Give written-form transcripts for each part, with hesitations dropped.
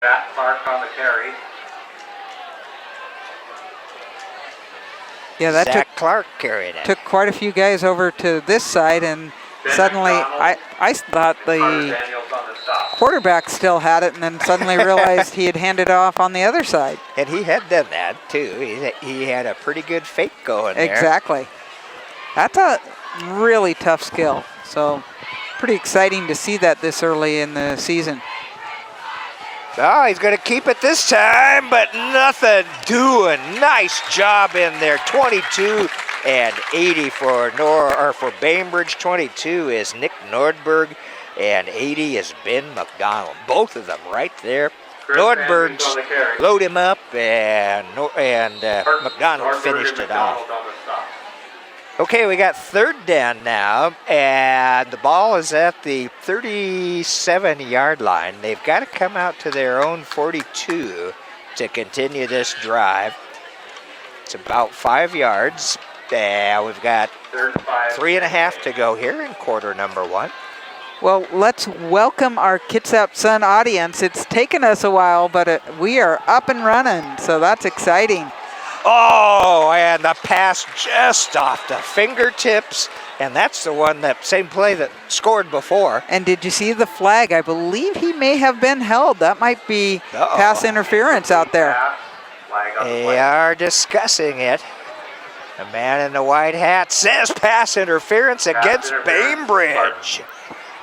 Matt Clark on the carry. Yeah, that Zach Clark carried it. took quite a few guys over to this side, and suddenly I thought the quarterback still had it, and then suddenly realized he had handed off on the other side. And he had done that too. He had a pretty good fake going there. Exactly. That's a really tough skill. So pretty exciting to see that this early in the season. Oh, he's going to keep it this time, but nothing doing. Nice job in there. 22 and 80 for Bainbridge. 22 is Nick Nordberg, and 80 is Ben McDonald. Both of them right there. Nordberg load him up, and McDonald finished it off. Okay, we got third down now, and the ball is at the 37-yard line. They've got to come out to their own 42 to continue this drive. It's about 5 yards. We've got 3.5 to go here in quarter number 1. Well, let's welcome our Kitsap Sun audience. It's taken us a while, but we are up and running, so that's exciting. Oh, and the pass just off the fingertips, and that's the one, that same play that scored before. And did you see the flag? I believe he may have been held. That might be pass interference out there. They are discussing it. The man in the white hat says pass interference against Bainbridge.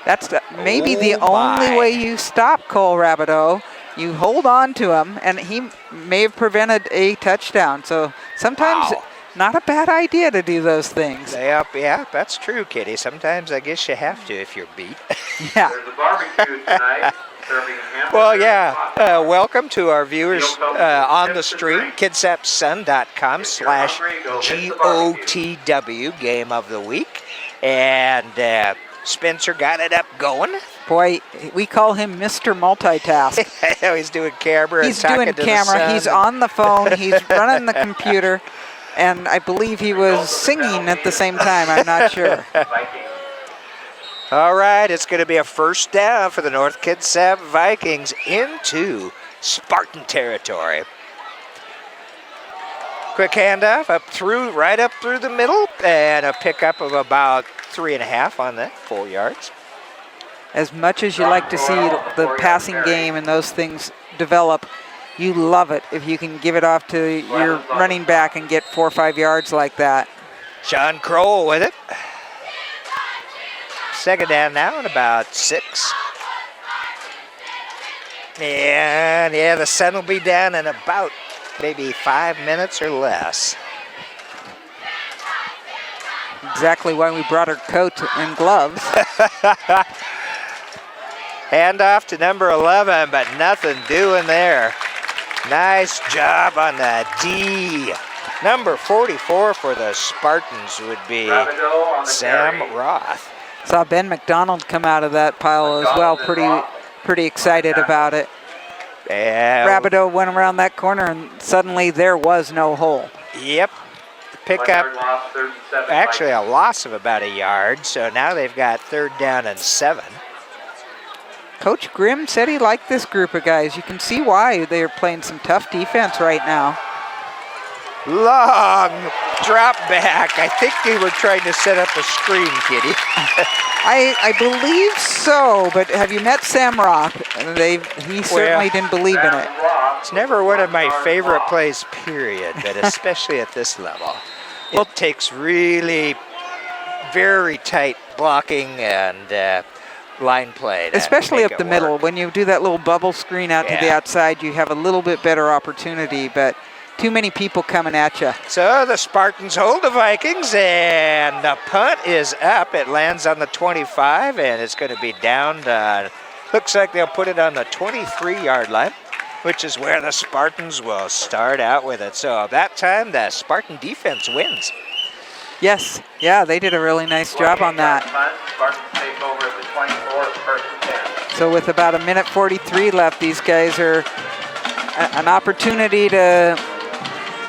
That's maybe the only way you stop Cole Rabideau. You hold on to him, and he may have prevented a touchdown. So sometimes not a bad idea to do those things. Yeah, that's true, Kitty. Sometimes I guess you have to if you're beat. Yeah. There's a barbecue tonight. Well, yeah. Welcome to our viewers on the stream, kitsapsun.com/GOTW, Game of the Week. And Spencer got it up going. Boy, we call him Mr. Multitask. He's doing camera. He's doing camera. He's on the phone. He's running the computer. And I believe he was singing at the same time. I'm not sure. All right, it's going to be a first down for the North Kitsap Vikings into Spartan territory. Quick handoff right up through the middle, and a pickup of about 3.5 on that, 4 yards. As much as you like to see the passing game and those things develop, you love it if you can give it off to your running back and get 4 or 5 yards like that. Sean Kroll with it. Second down now at about 6. And yeah, the sun will be down in about maybe 5 minutes or less. Exactly why we brought our coat and gloves. Hand off to number 11, but nothing doing there. Nice job on the D. Number 44 for the Spartans would be Sam Roth. Saw Ben McDonald come out of that pile as well. Pretty excited about it. Rabideau went around that corner, and suddenly there was no hole. Yep. Pickup, actually a loss of about a yard, so now they've got third down and 7. Coach Grimm said he liked this group of guys. You can see why they're playing some tough defense right now. Long drop back. I think they were trying to set up a screen, Kitty. I believe so, but have you met Sam Roth? He certainly didn't believe in it. It's never one of my favorite plays, period, but especially at this level. It takes really very tight blocking and line play. Especially up the middle. When you do that little bubble screen out to the outside, you have a little bit better opportunity, but too many people coming at you. So the Spartans hold the Vikings, and the punt is up. It lands on the 25, and it's going to be down. Looks like they'll put it on the 23-yard line, which is where the Spartans will start out with it. So that time, the Spartan defense wins. Yes, yeah, they did a really nice job on that. So with about 1:43 left, these guys are an opportunity to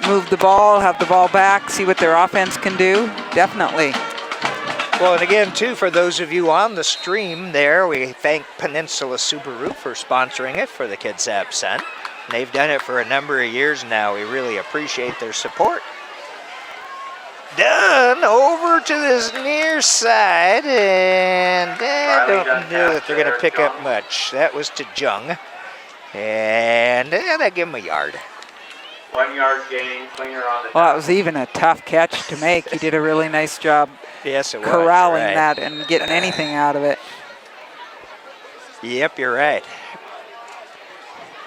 move the ball, have the ball back, see what their offense can do. Definitely. Well, and again, too, for those of you on the stream there, we thank Peninsula Subaru for sponsoring it for the Kitsap Sun. They've done it for a number of years now. We really appreciate their support. Done over to this near side, and I don't know that they're going to pick up much. That was to Jung, and they give him a yard. 1 yard gain, Klinger on the Well, that was even a tough catch to make. He did a really nice job Yes, it was. corralling Right. that and getting anything out of it. Yep, you're right.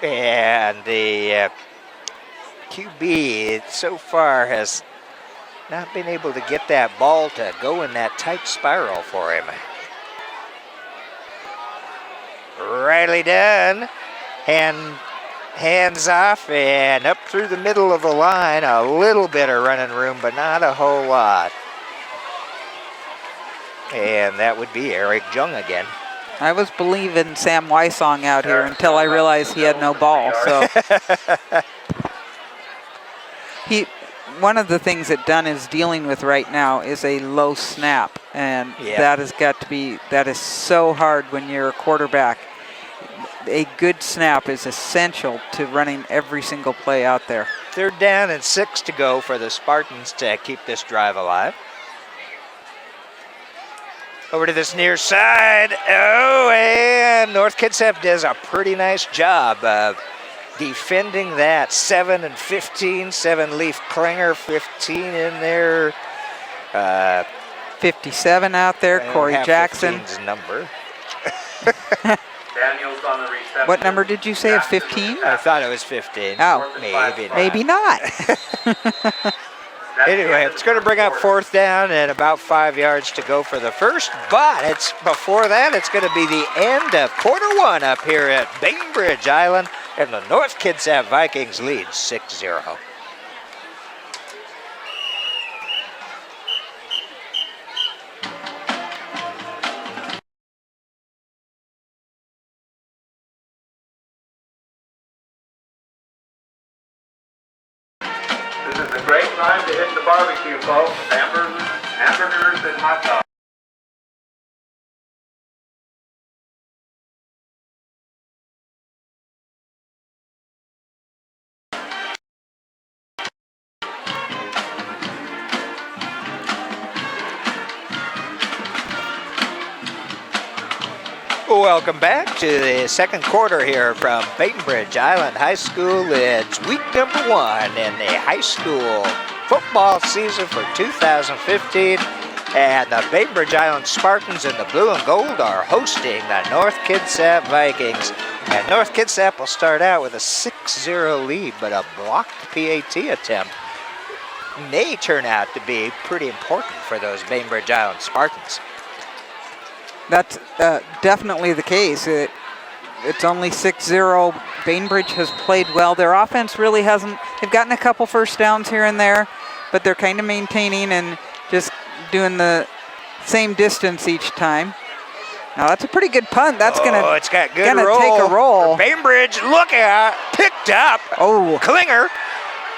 And the QB so far has not been able to get that ball to go in that tight spiral for him. Riley Dunn, hands off and up through the middle of the line. A little bit of running room, but not a whole lot. And that would be Eric Jung again. I was believing Sam Wysong out here until I realized he had no ball. So one of the things that Dunn is dealing with right now is a low snap, and that is so hard when you're a quarterback. A good snap is essential to running every single play out there. 3rd down and 6 to go for the Spartans to keep this drive alive. Over to this near side. Oh, and North Kitsap does a pretty nice job of defending that. 7 and 15, 7-leaf Klinger, 15 in there. 57 out there, Corey Jackson. 15's number. Daniels on the reception. What number did you say, of 15? I thought it was 15. Oh. Maybe not. Anyway, it's going to bring up 4th down and about 5 yards to go for the first, but before that, it's going to be the end of quarter 1 up here at Bainbridge Island, and the North Kitsap Vikings lead 6-0. This is a great time to hit the barbecue, folks. Hamburgers and hot dogs. Welcome back to the second quarter here from Bainbridge Island High School. It's week number 1 in the high school football season for 2015. And the Bainbridge Island Spartans in the blue and gold are hosting the North Kitsap Vikings. And North Kitsap will start out with a 6-0 lead, but a blocked PAT attempt may turn out to be pretty important for those Bainbridge Island Spartans. That's definitely the case. It's only 6-0. Bainbridge has played well. Their offense really hasn't. They've gotten a couple first downs here and there, but they're kind of maintaining and just doing the same distance each time. Now that's a pretty good punt. That's it's got good gonna roll. take a roll. Bainbridge, look out, picked up. Oh, Klinger.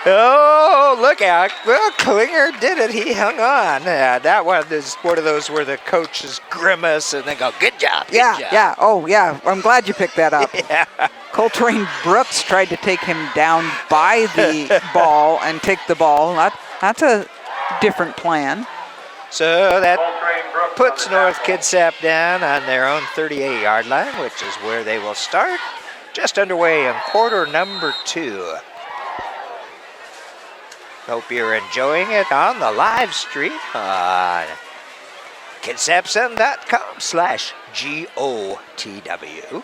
Oh, look out. Well, Klinger did it. He hung on. That one is one of those where the coaches grimace and then go, good job, good job. Yeah. Oh, yeah. I'm glad you picked that up. Yeah. Coltrane Brooks tried to take him down by the ball and take the ball. That's a different plan. So that puts North Kitsap down on their own 38-yard line, which is where they will start. Just underway in quarter number 2. Hope you're enjoying it on the live stream on kitsapsun.com/GOTW.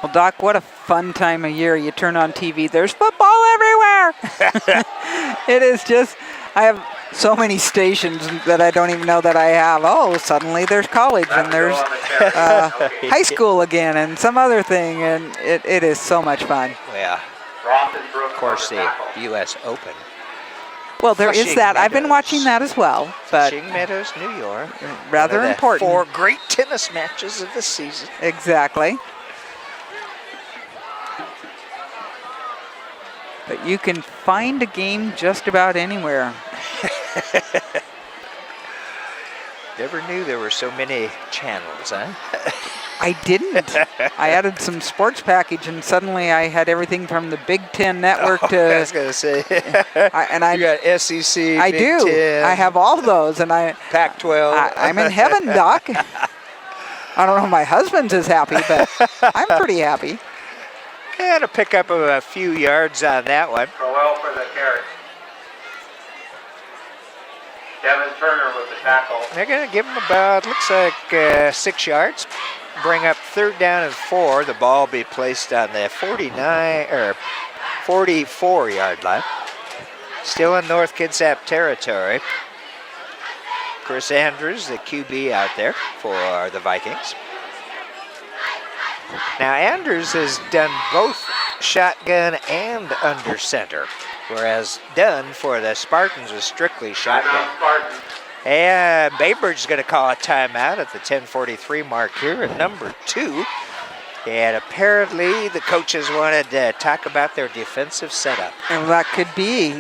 Well, Doc, what a fun time of year. You turn on TV, there's football everywhere. It is just, I have so many stations that I don't even know that I have. Oh, suddenly there's college and there's high school again and some other thing, and it is so much fun. Yeah. Of course, the U.S. Open. Well, there is that. I've been watching that as well. But Flushing Meadows, New York. Rather one of the important. 4 great tennis matches of the season. Exactly. But you can find a game just about anywhere. Never knew there were so many channels, huh? I didn't. I added some sports package, and suddenly I had everything from the Big Ten Network to. I was gonna say. I you got SEC. I Big do. Ten, I have all those, and Pac-12. I'm in heaven, Doc. I don't know if my husband's as happy, but I'm pretty happy. And a pickup of a few yards on that one. Crowell for the carry. Kevin Turner with the tackle. They're going to give him about, looks like 6 yards. Bring up 3rd down and 4. The ball be placed on the 44-yard line. Still in North Kitsap territory. Chris Andrews, the QB out there for the Vikings. Now Andrews has done both shotgun and under center, whereas Dunn for the Spartans was strictly shotgun. Spartans. And Bainbridge is going to call a timeout at the 10:43 mark here at number 2. And apparently the coaches wanted to talk about their defensive setup. And that could be.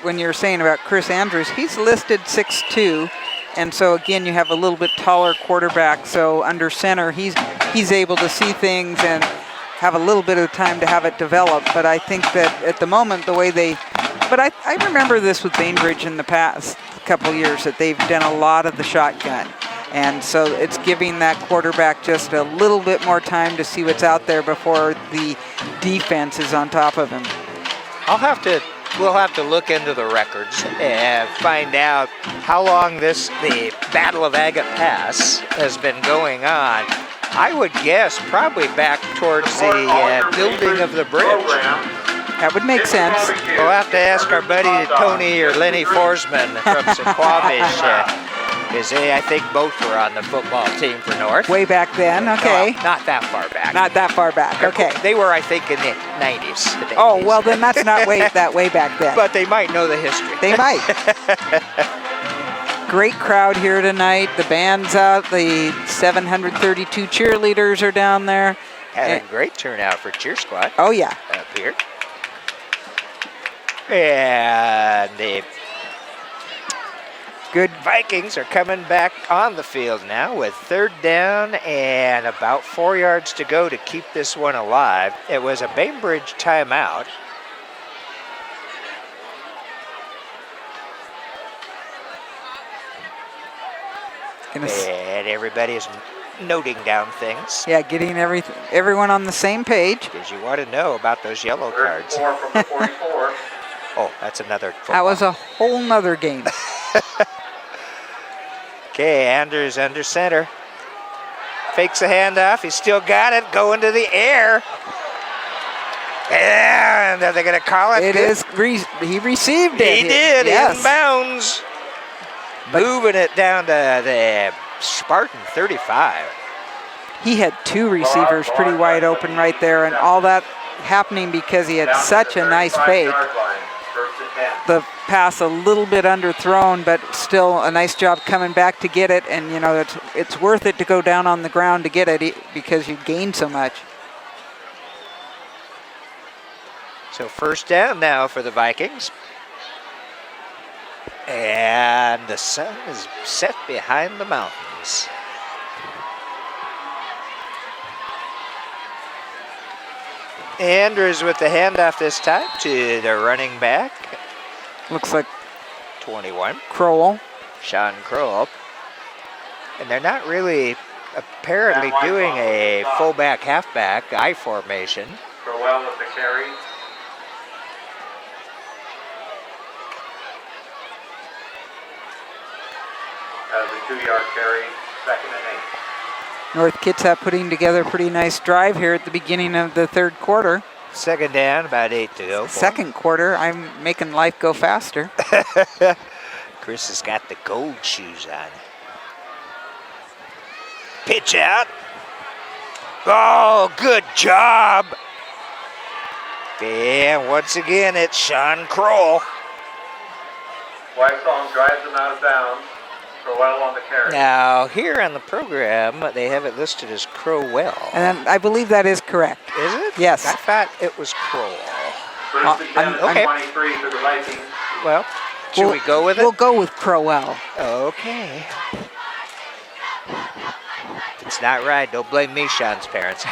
When you're saying about Chris Andrews, he's listed 6'2", and so again you have a little bit taller quarterback. So under center, he's able to see things and have a little bit of time to have it develop. But I think that at the moment, the way they, but I remember this with Bainbridge in the past couple years, that they've done a lot of the shotgun. And so it's giving that quarterback just a little bit more time to see what's out there before the defense is on top of him. We'll have to look into the records and find out how long the Battle of Agate Pass has been going on. I would guess probably back towards the building of the bridge. That would make sense. We'll have to ask our buddy Tony or Lenny Forsman from Suquamish. Because I think both were on the football team for North. Way back then, okay. No, not that far back. Not that far back, okay. They were, I think, in the 90s. Oh, well, then that's not that way back then. But they might know the history. They might. Great crowd here tonight. The band's out. The 732 cheerleaders are down there. Had a great turnout for Cheer Squad. Oh, yeah. Up here. And the good Vikings are coming back on the field now with 3rd down and about 4 yards to go to keep this one alive. It was a Bainbridge timeout. And everybody's noting down things. Yeah, getting everyone on the same page. Because you want to know about those yellow cards. 4 from the 44. Oh, that's another football. That was a whole nother game. Okay, Andrews under center. Fakes the handoff. He's still got it. Going to the air. And are they going to call it? It is. He received it. He did. Yes. Inbounds. Moving it down to the Spartan 35. He had 2 receivers pretty wide open right there, and all that happening because he had such a nice fake. The pass a little bit underthrown, but still a nice job coming back to get it. And, you know, it's worth it to go down on the ground to get it because you gain so much. So 1st down now for the Vikings. And the sun is set behind the mountains. Andrews with the handoff this time to the running back. Looks like 21. Crowell. Sean Crowell. And they're not really apparently doing a fullback halfback I formation. Crowell with the carry. That was a 2-yard carry, 2nd and 8. North Kitsap putting together a pretty nice drive here at the beginning of the 3rd quarter. 2nd down, about 8 to go. 2nd quarter, I'm making life go faster. Chris has got the gold shoes on. Pitch out. Oh, good job. And once again, it's Sean Kroll. Whitesong drives them out of bounds. Crowell on the carry. Now, here on the program, they have it listed as Crowell. And I believe that is correct. Is it? Yes. I thought it was Kroll. First and 10, okay. 23 for the Vikings. Well, Should we go with it? We'll go with Crowell. Okay. If it's not right, don't blame me, Sean's parents.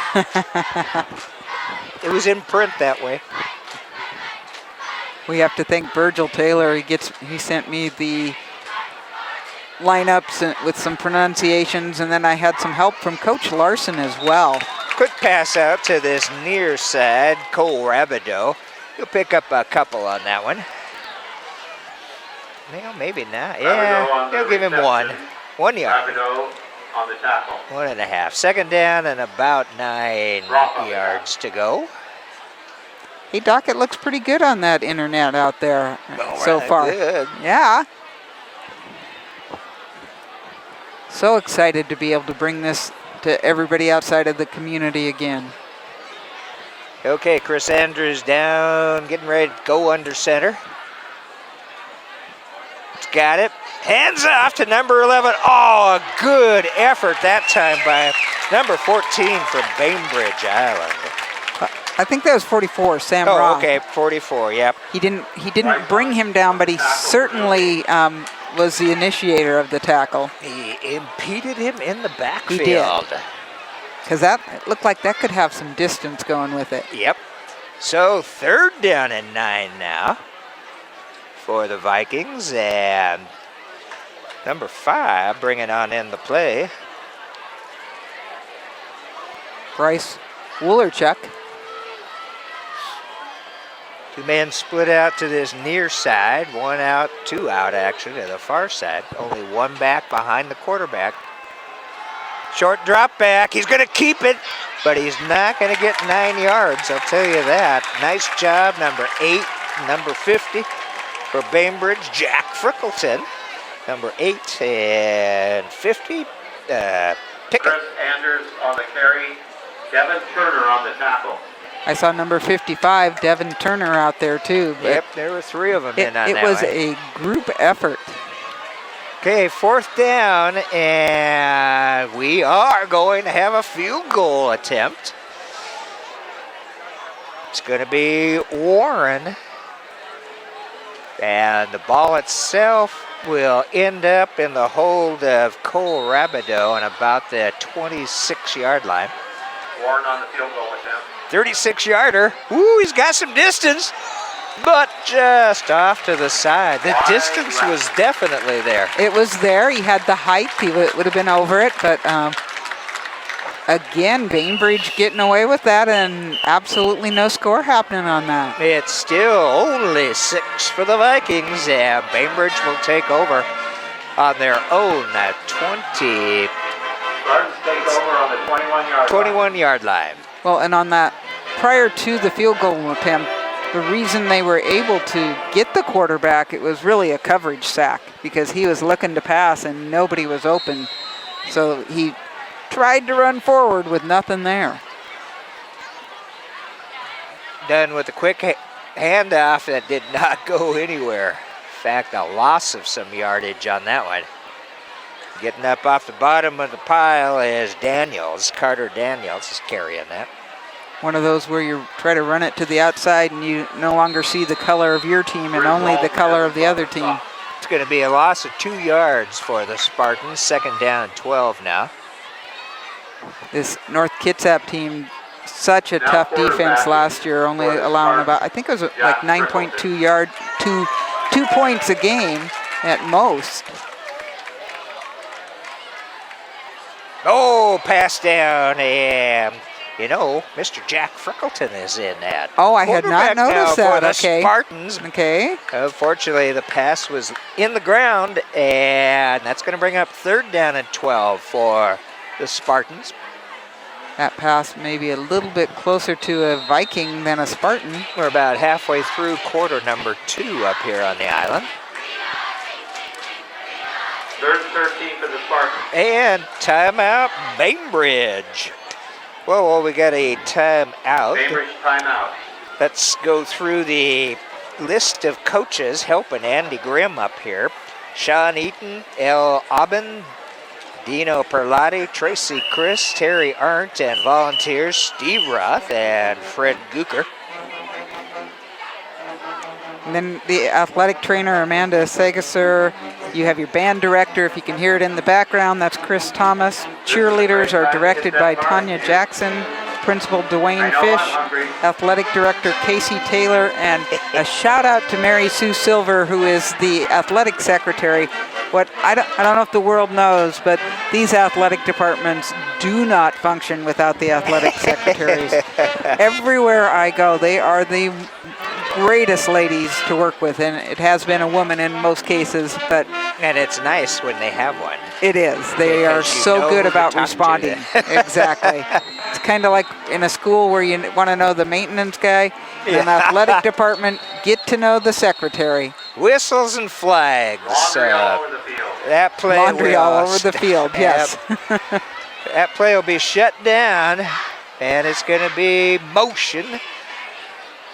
It was in print that way. We have to thank Virgil Taylor. He sent me the lineups with some pronunciations, and then I had some help from Coach Larson as well. Quick pass out to this near side, Cole Rabideau. He'll pick up a couple on that one. Well, maybe not. Yeah, he'll give him one. 1 yard. Rabideau on the tackle. 1.5. Second down and about 9 yards to go. Hey, Doc, it looks pretty good on that internet out there so far. Good. Yeah. So excited to be able to bring this to everybody outside of the community again. Okay, Chris Andrews down, getting ready to go under center. It's got it. Hands off to number 11. Oh, a good effort that time by number 14 from Bainbridge Island. I think that was 44, Sam Oh, Roth. okay, 44, yep. He didn't bring him down, but he certainly was the initiator of the tackle. He impeded him in the backfield. He did. Because that looked like that could have some distance going with it. Yep. So third down and 9 now for the Vikings, and number 5 bringing on in the play. Bryce Woolerchuk. 2-man split out to this near side. 1 out, 2 out actually to the far side. Only 1 back behind the quarterback. Short drop back. He's going to keep it, but he's not going to get 9 yards, I'll tell you that. Nice job, number 8, number 50 for Bainbridge, Jack Frickleton. Number 8 and 50, Pickett. Chris Anders on the carry. Devin Turner on the tackle. I saw number 55, Devin Turner, out there too. But Yep, there were 3 of them in on it that was one. a group effort. Okay, 4th down, and we are going to have a field goal attempt. It's going to be Warren. And the ball itself will end up in the hold of Cole Rabideau on about the 26-yard line. Warren on the field goal attempt. 36-yarder. Ooh, he's got some distance, but just off to the side. The distance was definitely there. It was there. He had the height. He would have been over it. But again, Bainbridge getting away with that, and absolutely no score happening on that. It's still only 6 for the Vikings, and Bainbridge will take over on their own at 20. Spartans take over on the 21-yard 21-yard line. Well, and on that, prior to the field goal attempt, the reason they were able to get the quarterback, it was really a coverage sack because he was looking to pass and nobody was open. So he tried to run forward with nothing there. Done with a quick handoff that did not go anywhere. In fact, a loss of some yardage on that one. Getting up off the bottom of the pile is Daniels. Carter Daniels is carrying that. One of those where you try to run it to the outside and you no longer see the color of your team and only the color of the other team. It's going to be a loss of 2 yards for the Spartans. 2nd down and 12 now. This North Kitsap team, such a tough defense last year, only allowing about, I think it was like 9.2 yards, 2 points a game at most. Oh, pass down, and you know, Mr. Jack Frickleton is in that. Oh, I had not Quarterback now noticed for that. the Okay. Spartans. Okay. Unfortunately, the pass was in the ground, and that's going to bring up 3rd down and 12 for the Spartans. That pass maybe a little bit closer to a Viking than a Spartan. We're about halfway through quarter number 2 up here on the island. 3rd and 13 for the Spartans. And timeout, Bainbridge. Well, we got a timeout. Bainbridge timeout. Let's go through the list of coaches helping Andy Grimm up here. Sean Eaton, El Aben, Dino Perlotti, Tracy Chris, Terry Arndt, and volunteers Steve Roth and Fred Gooker. And then the athletic trainer, Amanda Sagasur. You have your band director, if you can hear it in the background, that's Chris Thomas. Cheerleaders are directed by Tanya Jackson. Principal Dwayne Fish, athletic director Casey Taylor, and a shout out to Mary Sue Silver, who is the athletic secretary. What I don't know if the world knows, but these athletic departments do not function without the athletic secretaries. Everywhere I go, they are the greatest ladies to work with, and it has been a woman in most cases, but And it's nice when they have one. it is. They are Because you so know good who to about talk to responding. Exactly. It's kind of like in a school where you want to know the maintenance guy. In an athletic department, get to know the secretary. Whistles and flags. Laundry all over the field. That play Laundry will all over the field, yes. That play will be shut down, and it's going to be motion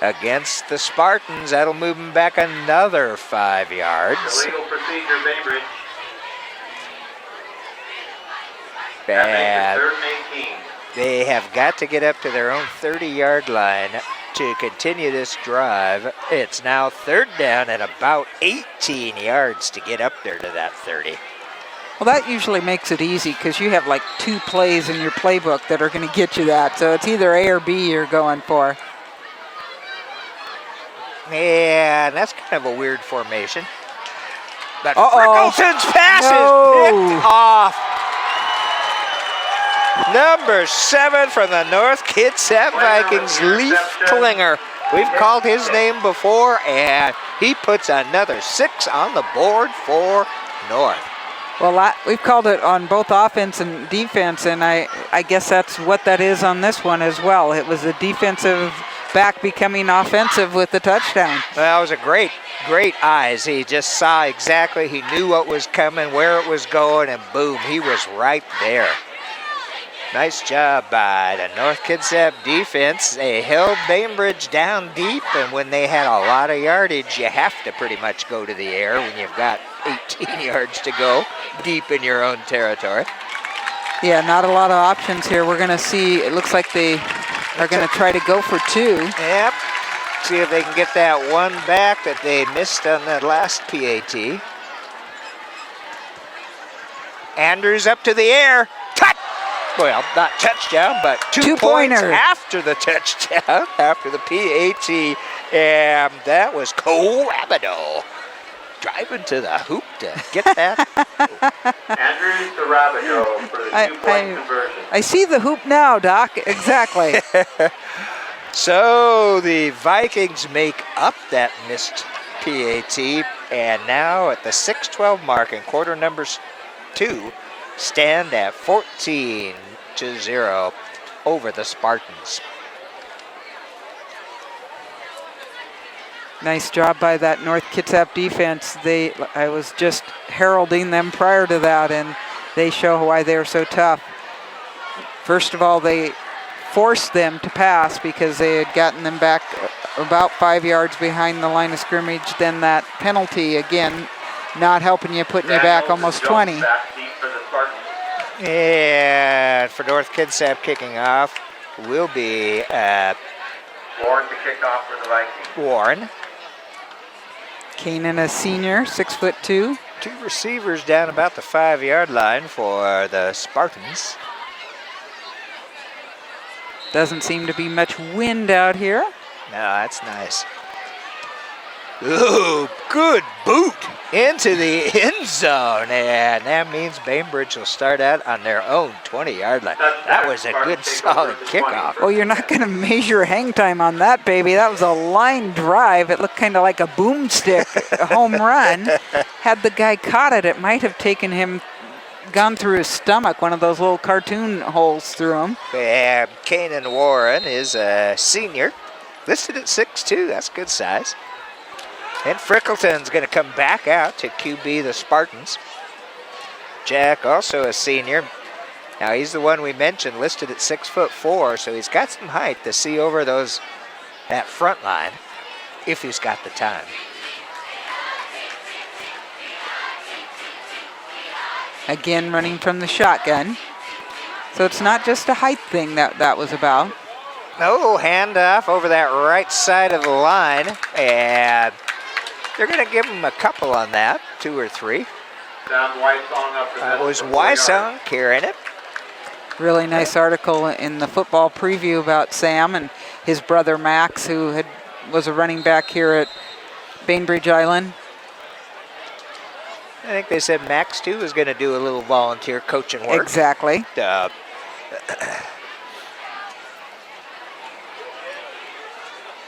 against the Spartans. That'll move them back another 5 yards. Illegal procedure, Bainbridge. Bad. That makes it 3rd and 18. They have got to get up to their own 30-yard line to continue this drive. It's now 3rd down and about 18 yards to get up there to that 30. Well, that usually makes it easy because you have like 2 plays in your playbook that are going to get you that. So it's either A or B you're going for. Yeah, that's kind of a weird formation. But Uh-oh. Frickleton's pass No. is picked off. Number 7 from the North Kitsap Vikings, Leaf Klinger. We've called his name before, and he puts another 6 on the board for North. Well, we've called it on both offense and defense, and I guess that's what that is on this one as well. It was a defensive back becoming offensive with the touchdown. That was a great eyes. He just saw exactly, he knew what was coming, where it was going, and boom, he was right there. Nice job by the North Kitsap defense. They held Bainbridge down deep, and when they had a lot of yardage, you have to pretty much go to the air when you've got 18 yards to go deep in your own territory. Yeah, not a lot of options here. We're going to see, it looks like they are going to try to go for 2. Yep. See if they can get that one back that they missed on that last PAT. Andrews up to the air. Touch! Well, not touchdown, but 2 points Two-pointer. after the touchdown, after the PAT. And that was Cole Rabideau driving to the hoop to get that. Andrews to Rabideau for the 2-point conversion. I see the hoop now, Doc. Exactly. So the Vikings make up that missed PAT, and now at the 6:12 mark in quarter number 2, stand at 14-0 over the Spartans. Nice job by that North Kitsap defense. I was just heralding them prior to that, and they show why they're so tough. First of all, they forced them to pass because they had gotten them back about 5 yards behind the line of scrimmage. Then that penalty, again, not helping you, putting you back almost 20. Back deep for the Spartans. And for North Kitsap, kicking off will be Warren to kick off for the Vikings. Warren. Kanan, a senior, 6'2". 2 receivers down about the 5-yard line for the Spartans. Doesn't seem to be much wind out here. No, that's nice. Ooh, good boot into the end zone. And that means Bainbridge will start out on their own 20-yard line. That was a good, solid kickoff. Oh, you're not going to measure hang time on that, baby. That was a line drive. It looked kind of like a boomstick home run. Had the guy caught it, it might have taken him, gone through his stomach, one of those little cartoon holes through him. And Kanan Warren is a senior, listed at 6'2". That's good size. And Frickleton's going to come back out to QB the Spartans. Jack, also a senior. Now, he's the one we mentioned, listed at 6'4", so he's got some height to see over that front line if he's got the time. Again, running from the shotgun. So it's not just a height thing that was about. No, handoff over that right side of the line. And They're going to give him a couple on that, 2 or 3. Sam Weissong up the That middle was for 4 yards. Weissong carrying it. Really nice article in the football preview about Sam and his brother Max, who was a running back here at Bainbridge Island. I think they said Max, too, is going to do a little volunteer coaching work. Exactly.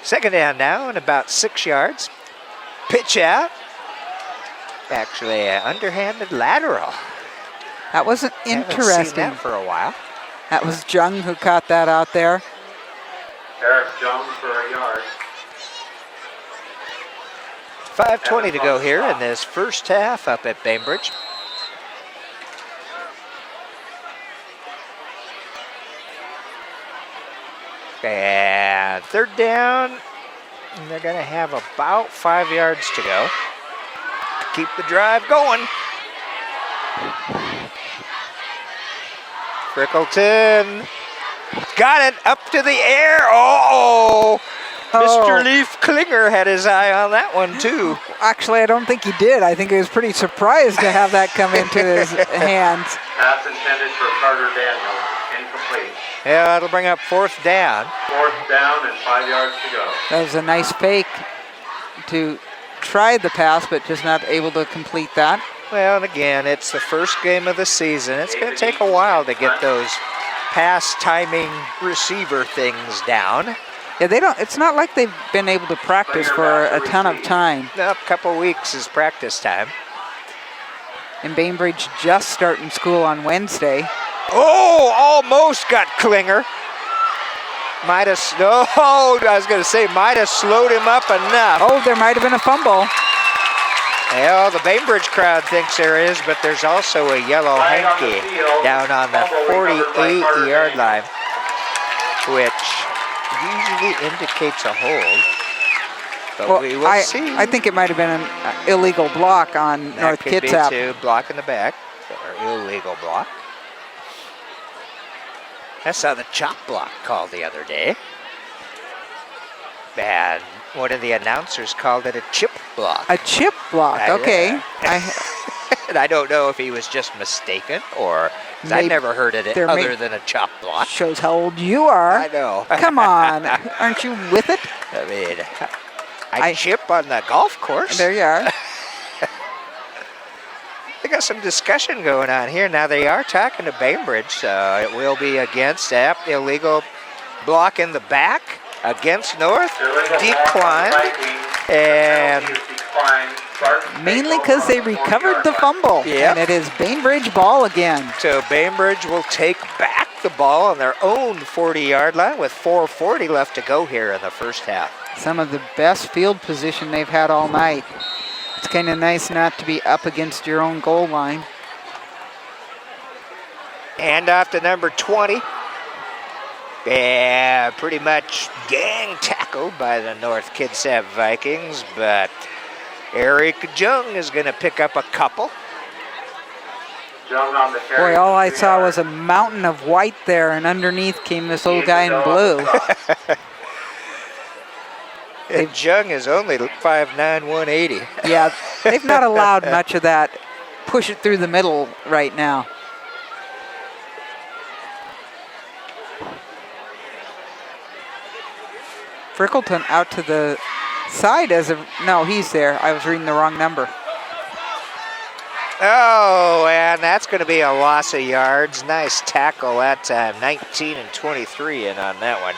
Second down now and about 6 yards. Pitch out. Actually, an underhanded lateral. That wasn't Haven't interesting. seen that for a while. That was Jung who caught that out there. Eric Jones for a yard. 5:20 to go here in this first half up at Bainbridge. And third down, and they're going to have about 5 yards to go. Keep the drive going. Frickleton got it up to the air. Oh, Mr. Leaf Klinger had his eye on that one too. Actually, I don't think he did. I think he was pretty surprised to have that come into his hands. Pass intended for Carter Daniels. Incomplete. Yeah, that'll bring up fourth down. 4th down and 5 yards to go. That was a nice fake to try the pass, but just not able to complete that. Well, and again, it's the first game of the season. It's going to take a while to get those pass timing receiver things down. Yeah, they don't. It's not like they've been able to practice for a ton of time. A couple weeks is practice time. And Bainbridge just starting school on Wednesday. Oh, almost got Klinger. Might have slowed him up enough. Oh, there might have been a fumble. Well, the Bainbridge crowd thinks there is, but there's also a yellow Flag on the hanky field. down on the Fumble recovered by Carter 48-yard Daniels. line, which usually indicates a hold. But we will see. I think it might have been an illegal block on That North could Kitsap. be too. Block in the back, or illegal block. I saw the chop block called the other day. And one of the announcers called it a chip block. A chip block, okay. And I don't know if he was just mistaken or I Maybe never heard it there other may- than a chop block. Shows how old you are. I know. Come on, aren't you with it? I mean, I chip on the golf course. There you are. They got some discussion going on here. Now they are talking to Bainbridge, so it will be against illegal block in the back against North. Decline. And Mainly because they recovered the fumble. Yep. And it is Bainbridge ball again. so Bainbridge will take back the ball on their own 40-yard line with 4:40 left to go here in the first half. Some of the best field position they've had all night. It's kind of nice not to be up against your own goal line. Hand off to number 20. Yeah, pretty much gang tackled by the North Kitsap Vikings, but Eric Jung is going to pick up a couple. Jung on the carry. Boy, all I 2 saw yards. was a mountain of white there, and underneath came this old guy in blue. And Jung is only 5'9", 180. Yeah, they've not allowed much of that push it through the middle right now. Frickleton out to the side no, he's there. I was reading the wrong number. Oh, and that's going to be a loss of yards. Nice tackle that time. 19 and 23 in on that one.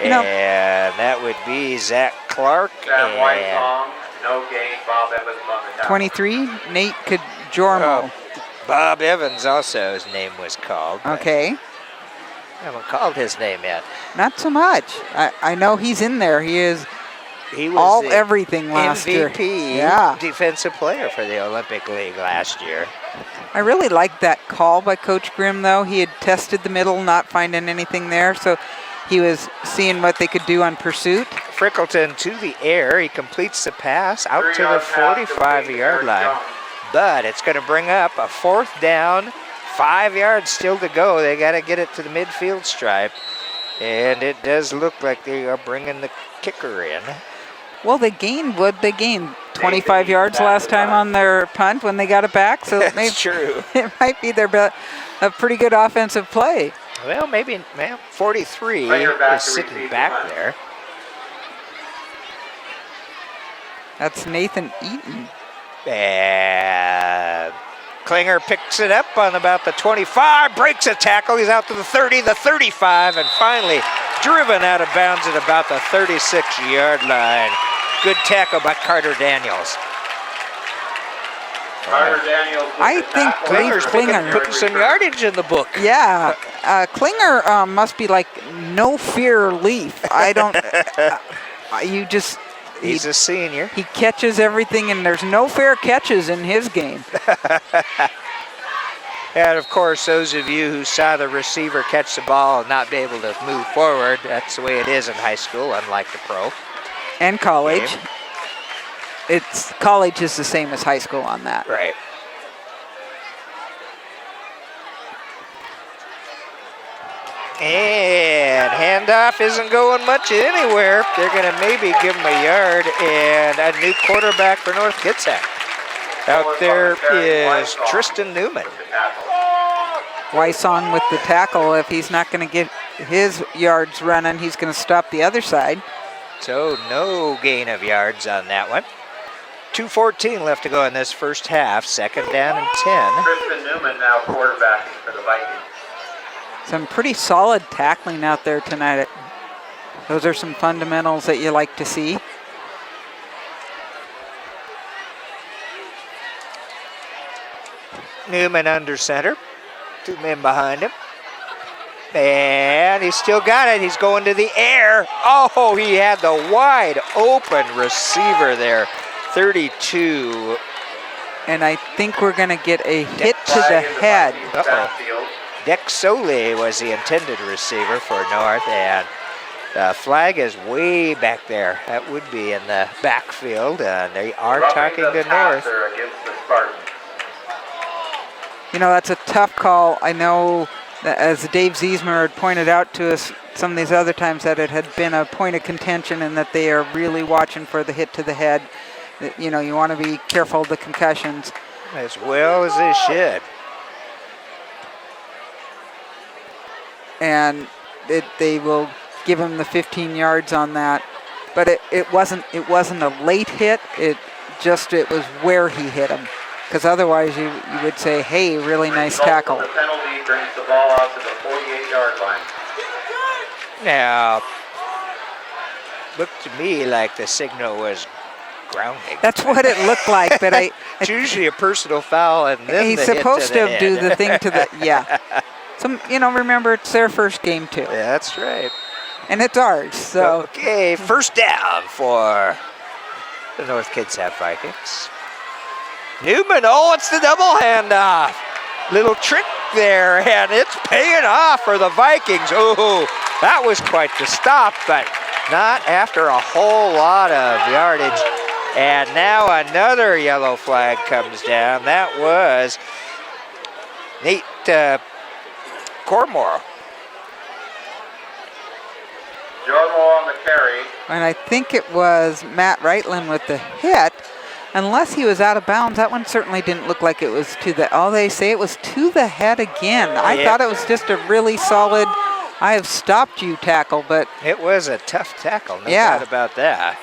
You know- And that would be Zach Clark. Sam and Weissong, no gain. Bob Evans on the down. 23, Nate Kajormo. Bob Evans also, his name was called. but Okay, I haven't called his name yet. not so much. I know he's in there. He is He was all the everything last year. MVP Yeah. defensive player for the Olympic League last year. I really liked that call by Coach Grimm, though. He had tested the middle, not finding anything there, so he was seeing what they could do on pursuit. Frickleton to the air. He completes the pass out to the 3-yard pass to 45-yard line. Jung. But it's going to bring up a fourth down, 5 yards still to go. They got to get it to the midfield stripe. And it does look like they are bringing the kicker in. Well, they gained 25 yards last time on their punt when they got it back. So That's true. It might be a pretty good offensive play. Well, maybe 43 is sitting back there. That's Nathan Eaton. And Klinger picks it up on about the 25, breaks a tackle. He's out to the 30, the 35, and finally driven out of bounds at about the 36-yard line. Good tackle by Carter Daniels. Carter Daniels. I think Klinger putting some yardage in the book. Yeah, Klinger must be like no fear Leaf. I don't. He's a senior. He catches everything, and there's no fair catches in his game. And of course, those of you who saw the receiver catch the ball and not be able to move forward, that's the way it is in high school, unlike the pro. And college. Game. College is the same as high school on that. Right. And handoff isn't going much anywhere. They're going to maybe give him a yard, and a new quarterback for North Kitsap. Out there is Tristan Newman. Wysong with the tackle. If he's not going to get his yards running, he's going to stop the other side. So no gain of yards on that one. 2:14 left to go in this first half. Second down and 10. Tristan Newman now quarterbacking for the Vikings. Some pretty solid tackling out there tonight. Those are some fundamentals that you like to see. Newman under center. Two men behind him. And he's still got it. He's going to the air. Oh, he had the wide open receiver there. 32. And I think we're going to get a hit to the head. Uh-oh. Dex Sole was the intended receiver for North, and the flag is way back there. That would be in the backfield, and they are talking to North. You know, that's a tough call. I know that, as Dave Ziesmer had pointed out to us some of these other times, that it had been a point of contention and that they are really watching for the hit to the head. You know, you want to be careful of the concussions. As well as they should. And they will give him the 15 yards on that. But it wasn't a late hit. It was where he hit him. Because otherwise you would say, hey, really nice tackle. The penalty brings the ball out to the 48-yard line. Now, looked to me like the signal was grounding. That's what it looked like, but it's usually a personal foul, and then he's supposed to do the thing to the So, remember, it's their first game too. Yeah, that's right. And it's ours, so. Okay, first down for the North Kitsap Vikings. Newman, it's the double handoff. Little trick there, and it's paying off for the Vikings. Oh, that was quite the stop, but not after a whole lot of yardage. And now another yellow flag comes down. That was Nate Cormore. Jormo on the carry. And I think it was Matt Reitland with the hit. Unless he was out of bounds, that one certainly didn't look like it was to the, they say it was to the head again. I thought it was just a really solid, I have stopped you tackle, but. It was a tough tackle, no doubt about that.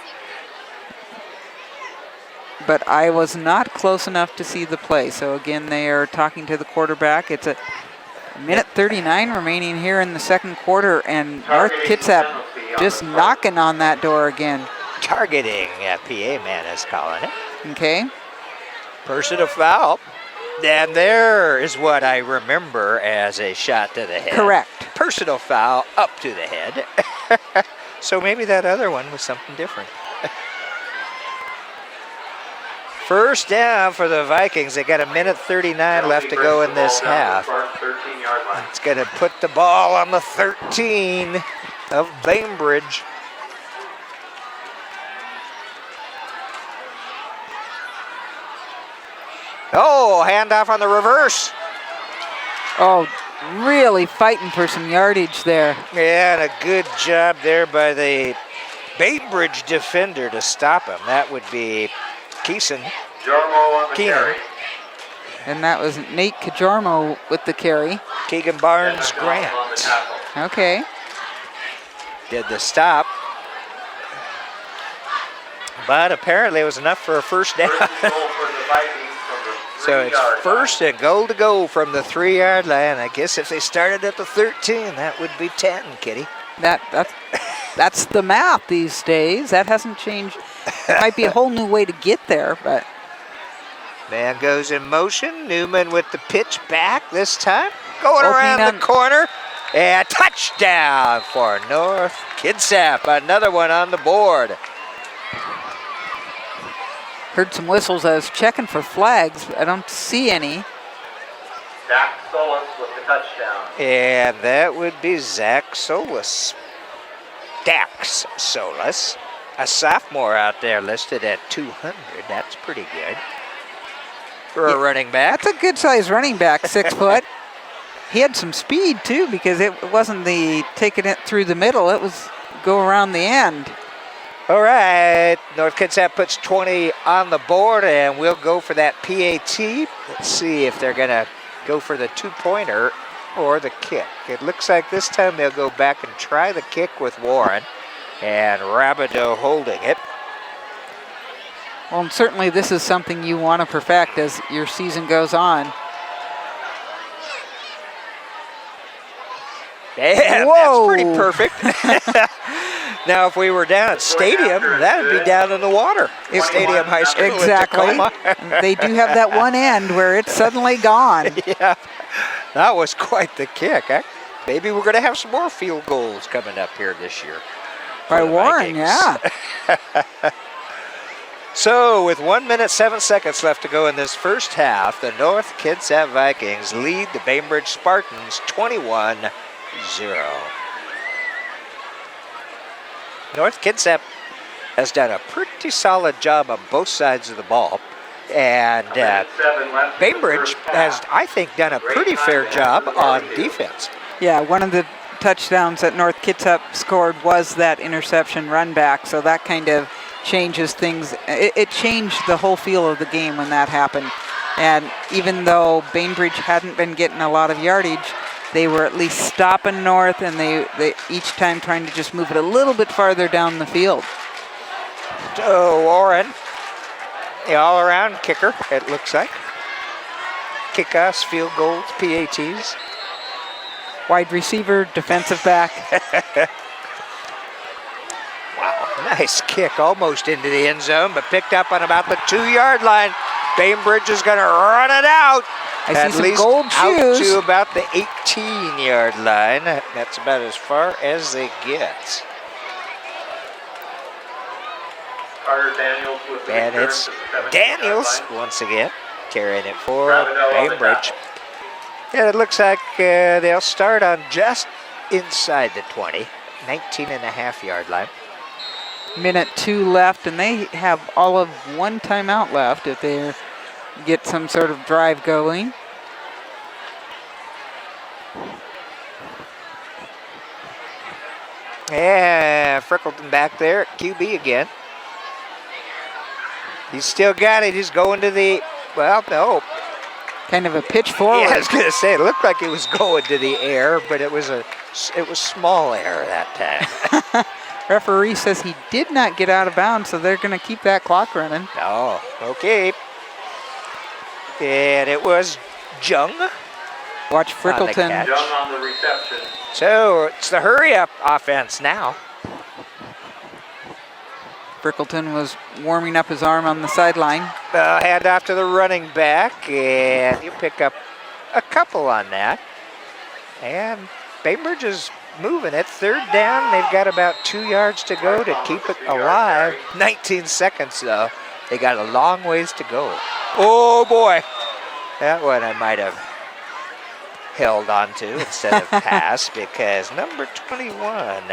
But I was not close enough to see the play. So again, they are talking to the quarterback. It's a minute 39 remaining here in the second quarter, and North Kitsap just knocking on that door again. Targeting, PA man is calling it. Okay. Personal foul. And there is what I remember as a shot to the head. Correct. Personal foul up to the head. So maybe that other one was something different. First down for the Vikings. They got a minute 39 left to go in this half. It's going to put the ball on the 13 of Bainbridge. Oh, handoff on the reverse. Oh, really fighting for some yardage there. Yeah, and a good job there by the Bainbridge defender to stop him. That would be Keeson. Jormo on the Keenan. carry. And that was Nate Kajormo with the carry. Keegan Barnes On the Grant tackle. Okay. did the stop. But apparently it was enough for a first down. First and goal for the Vikings from the So it's 3-yard first and goal to go from the 3-yard line. I guess if they started at the 13, that would be 10, Kitty. That's the math these days. That hasn't changed. It might be a whole new way to get there, but Man goes in motion. Newman with the pitch back this time. Going Opening around on- the corner. And touchdown for North Kitsap. Another one on the board. heard some whistles. I was checking for flags. I don't see any. Zach Solis with the touchdown. And that would be Zach Solis. Dax Solis. A sophomore out there listed at 200. That's pretty good for a running back. That's a good-sized running back, 6 foot. He had some speed, too, because it wasn't the taking it through the middle. It was go around the end. All right, North Kitsap puts 20 on the board, and we'll go for that PAT. Let's see if they're going to go for the two-pointer or the kick. It looks like this time they'll go back and try the kick with Warren, and Rabideau holding it. Well, and certainly this is something you want to perfect as your season goes on. And Whoa. that's pretty perfect. Now, if we were down at Stadium, that would be down in the water. Stadium High School in Exactly. Tacoma. They do have that one end where it's suddenly gone. Yeah, that was quite the kick. Maybe we're going to have some more field goals coming up here this year. By for the Warren, Vikings. yeah. So, with 1 minute, 7 seconds left to go in this first half, the North Kitsap Vikings lead the Bainbridge Spartans 21-0. North Kitsap has done a pretty solid job on both sides of the ball. And Bainbridge has, I think, done a pretty fair job on defense. Yeah, one of the touchdowns that North Kitsap scored was that interception run back, so that kind of changes things. It changed the whole feel of the game when that happened. And even though Bainbridge hadn't been getting a lot of yardage, they were at least stopping North, and they each time trying to just move it a little bit farther down the field. So Warren, the all-around kicker, it looks like. Kickoffs, field goals, PATs. Wide receiver, defensive back. Wow, nice kick, almost into the end zone, but picked up on about the 2-yard line. Bainbridge is going to run it out. I At see some least gold out shoes. to about the 18-yard line. That's about as far as they get. Carter Daniels with the And return it's to the 17-yard Daniels line. once again carrying it for Rabideau on the Bainbridge. tackle. And it looks like they'll start on just inside the 20, 19.5-yard line. Minute 2 left, and they have all of one timeout left if they get some sort of drive going. Yeah, Frickleton back there at QB again. He's still got it. He's going to the, well, no. Kind of a pitch forward. Yeah, I was going to say, it looked like it was going to the air, but it was small air that time. Referee says he did not get out of bounds, so they're going to keep that clock running. Oh, okay. And it was Jung. Watch On the Frickleton. catch. Young on the reception. So it's the hurry-up offense now. Frickleton was warming up his arm on the sideline. Hand off to the running back, and you pick up a couple on that. And Bainbridge is moving it. Third down, they've got about 2 yards to go to keep it alive. 19 seconds, though. They got a long ways to go. Oh, boy. That one I might have held on to instead of pass because number 21,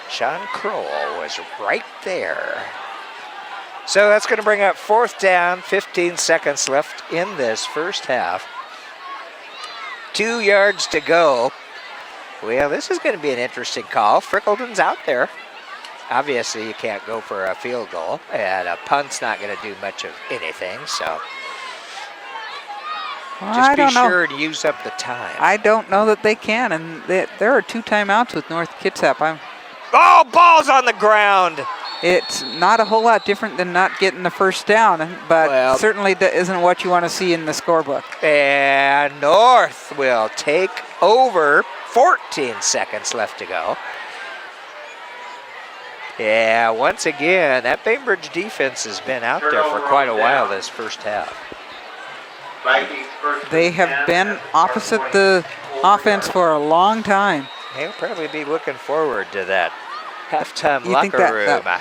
Sean Kroll, was right there. So that's going to bring up fourth down, 15 seconds left in this first half. 2 yards to go. Well, this is going to be an interesting call. Frickleton's out there. obviously you can't go for a field goal, and a punt's not going to do much of anything, so just be sure to use up the time. I don't know that they can, and there are 2 timeouts with North Kitsap. Oh, ball's on the ground. It's not a whole lot different than not getting the first down, but certainly isn't what you want to see in the scorebook. And North will take over. 14 seconds left to go. Yeah, once again, that Bainbridge defense has been out there for quite a while this first half. They have been opposite the offense for a long time. They'll probably be looking forward to that halftime You locker think that, room. that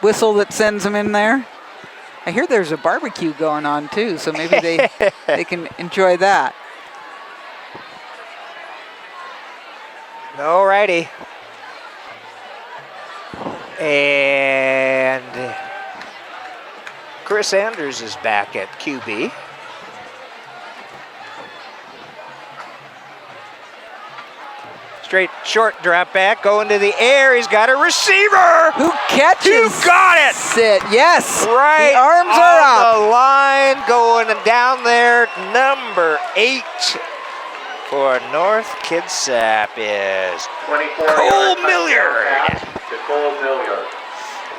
whistle that sends them in there? I hear there's a barbecue going on too, so maybe they can enjoy that. Alrighty. And Chris Andrews is back at QB. Straight short drop back, going to the air. He's got a receiver. Who catches? You got it. Sit. Yes. Right. The arms are up. The line going down there. Number 8 for North Kitsap is 24 Cole Milliard. To Cole Milliard.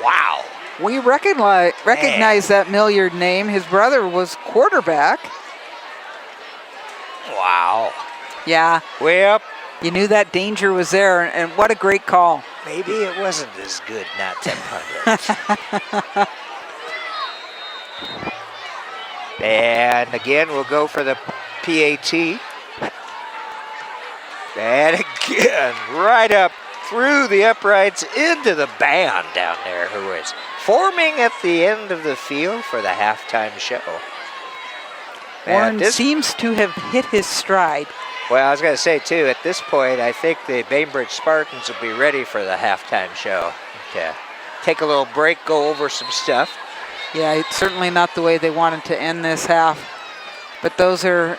Wow. We recognize that Milliard name. His brother was quarterback. Wow. Yeah. Well, you knew that danger was there, and what a great call. maybe it wasn't as good not to punt it. And again, we'll go for the PAT. And again, right up through the uprights into the band down there, who is forming at the end of the field for the halftime show. Warren seems to have hit his stride. Well, I was going to say, too, at this point, I think the Bainbridge Spartans will be ready for the halftime show. To take a little break, go over some stuff. Yeah, it's certainly not the way they wanted to end this half. But those are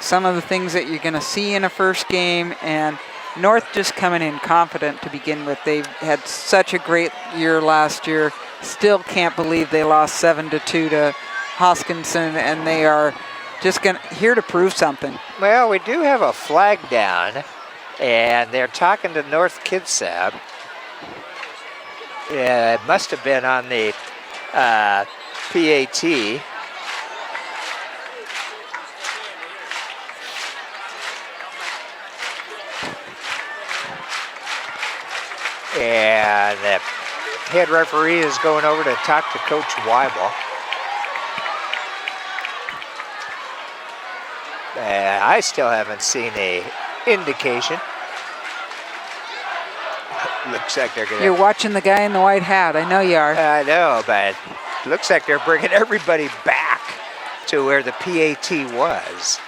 some of the things that you're going to see in a first game. And North just coming in confident to begin with. They've had such a great year last year. Still can't believe they lost 7-2 to Hoskinson, and they are just here to prove something. Well, we do have a flag down, and they're talking to North Kitsap. Yeah, it must have been on the PAT. And the head referee is going over to talk to Coach Weibel. I still haven't seen a indication. Looks like they're going to... You're watching the guy in the white hat. I know you are. I know, but looks like they're bringing everybody back to where the PAT was.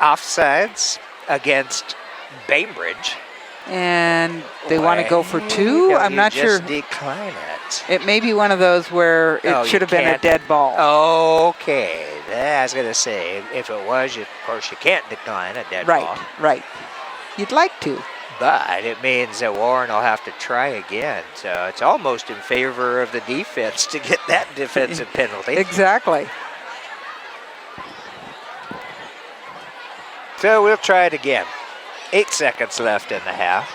Offsides against Bainbridge. And they want to go for 2? I'm not sure. Decline it. It may be one of those where it should have been a dead ball. Okay. I was going to say, if it was, of course, you can't decline a dead ball. Right. You'd like to. But it means that Warren will have to try again. So it's almost in favor of the defense to get that defensive penalty. Exactly. So we'll try it again. 8 seconds left in the half.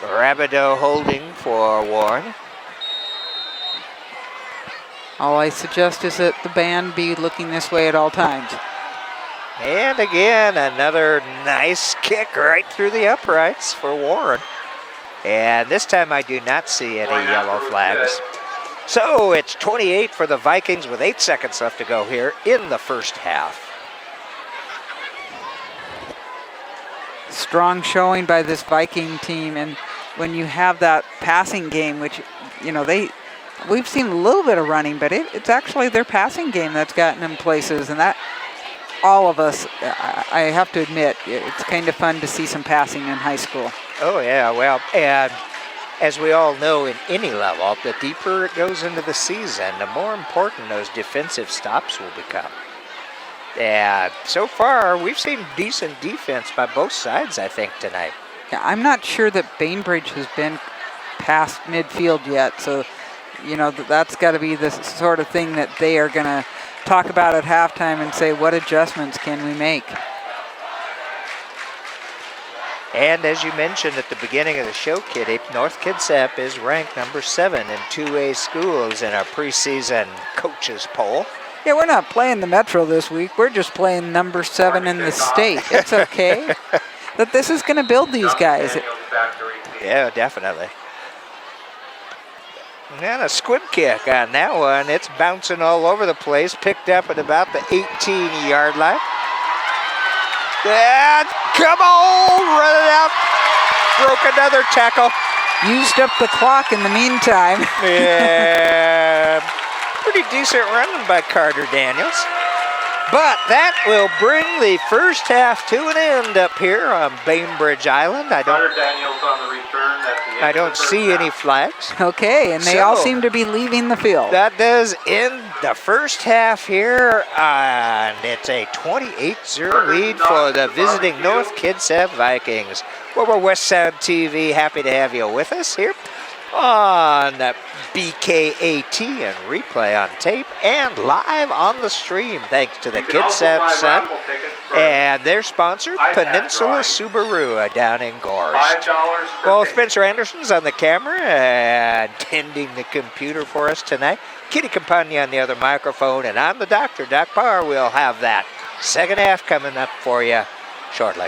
Rabideau holding for Warren. All I suggest is that the band be looking this way at all times. And again, another nice kick right through the uprights for Warren. And this time I do not see any yellow flags. So it's 28 for the Vikings with 8 seconds left to go here in the first half. Strong showing by this Viking team, and when you have that passing game, which, you know, we've seen a little bit of running, but it's actually their passing game that's gotten them places, and that all of us, I have to admit, it's kind of fun to see some passing in high school. Oh yeah, well, and as we all know in any level, the deeper it goes into the season, the more important those defensive stops will become. Yeah, so far we've seen decent defense by both sides, I think, tonight. Yeah, I'm not sure that Bainbridge has been past midfield yet, so that's got to be the sort of thing that they are going to talk about at halftime and say, what adjustments can we make? And as you mentioned at the beginning of the show, Kitty, North Kitsap is ranked number 7 in 2A schools in our preseason coaches poll. Yeah, we're not playing the Metro this week. We're just playing number 7 in the state. It's okay. That this is going to build these guys. Yeah, definitely. And a squib kick on that one. It's bouncing all over the place. Picked up at about the 18-yard line. And come on, run it out. Broke another tackle. Used up the clock in the meantime. Yeah. Pretty decent running by Carter Daniels. But that will bring the first half to an end up here on Bainbridge Island. Carter Daniels on the return at the end I of the don't first see half. any flags. Okay, and they all seem to be leaving the field. That does end the first half here, and it's a 28-0 lead for the visiting North Kitsap Vikings. Well, we're West Sound TV, happy to have you with us here on BKAT and replay on tape and live on the stream, thanks to the You can also Kitsap buy Sun raffle tickets for and their sponsor, iPad Peninsula drawing. Subaru down in Gorst. $5 per Well, ticket. Spencer Anderson's on the camera and tending the computer for us tonight. Kitty Campagna on the other microphone, and I'm the doctor, Doc Barr. We'll have that second half coming up for you shortly.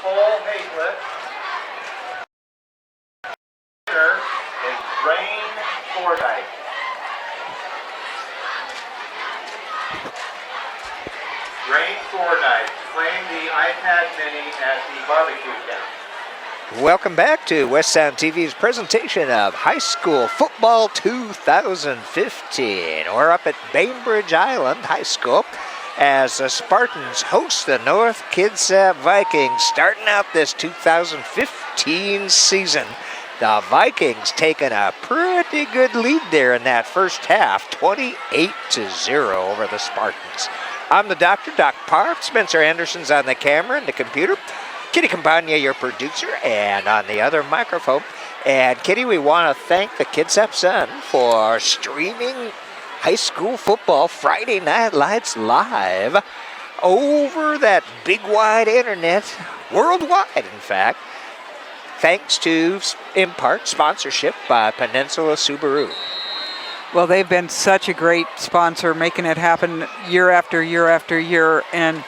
Cole Hazlett. Winner is Rain Fordyce. Rain Fordyce claimed the iPad Mini at the barbecue camp. Welcome back to West Sound TV's presentation of High School Football 2015. We're up at Bainbridge Island High School as the Spartans host the North Kitsap Vikings starting out this 2015 season. The Vikings taking a pretty good lead there in that first half, 28-0 over the Spartans. I'm the doctor, Doc Parp. Spencer Anderson's on the camera and the computer. Kitty Campagna, your producer, and on the other microphone. And Kitty, we want to thank the Kitsap Sun for streaming high school football Friday Night Lights live over that big wide internet, worldwide in fact, thanks to, in part, sponsorship by Peninsula Subaru. Well, they've been such a great sponsor, making it happen year after year after year. And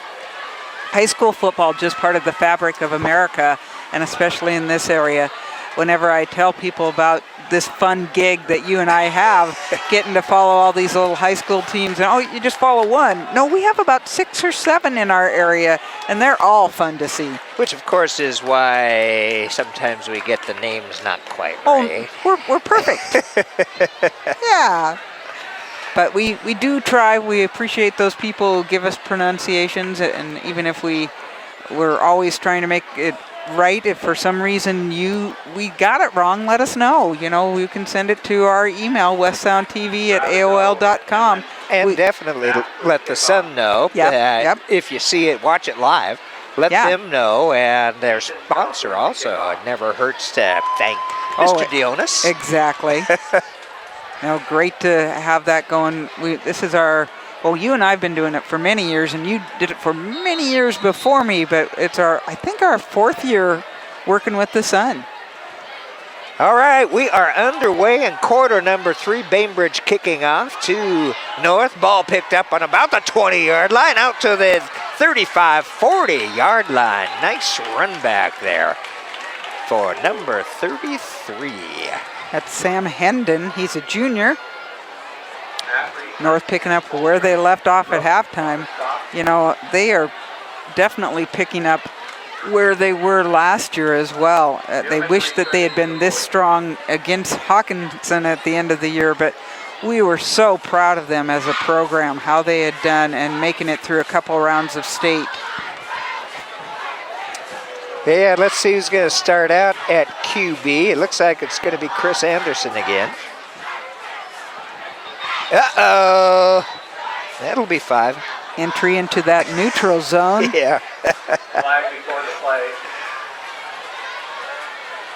high school football, just part of the fabric of America, and especially in this area. Whenever I tell people about this fun gig that you and I have, getting to follow all these little high school teams, and oh, you just follow one. No, we have about 6 or 7 in our area, and they're all fun to see. Which, of course, is why sometimes we get the names not quite right. Oh, we're perfect. Yeah. But we do try. We appreciate those people who give us pronunciations, and even if we're always trying to make it right, if for some reason we got it wrong, let us know. You know, you can send it to our email, westsoundtv@aol.com. And definitely let the Sun know that if you see it, watch it live. Let them know, and their sponsor also. It never hurts to thank Mr. Dionis. Exactly. No, great to have that going. This is you and I have been doing it for many years, and you did it for many years before me, but it's I think our 4th year working with the Sun. All right, we are underway in quarter number 3. Bainbridge kicking off to North. Ball picked up on about the 20-yard line, out to the 35-40-yard line. Nice run back there for number 33. That's Sam Hendon. He's a junior. North picking up where they left off at halftime. You know, they are definitely picking up where they were last year as well. They wish that they had been this strong against Hawkinson at the end of the year, but we were so proud of them as a program, how they had done and making it through a couple rounds of state. Yeah, let's see who's going to start out at QB. It looks like it's going to be Chris Anderson again. Uh-oh. That'll be 5. Entry into that neutral zone. Yeah. Flag before the play.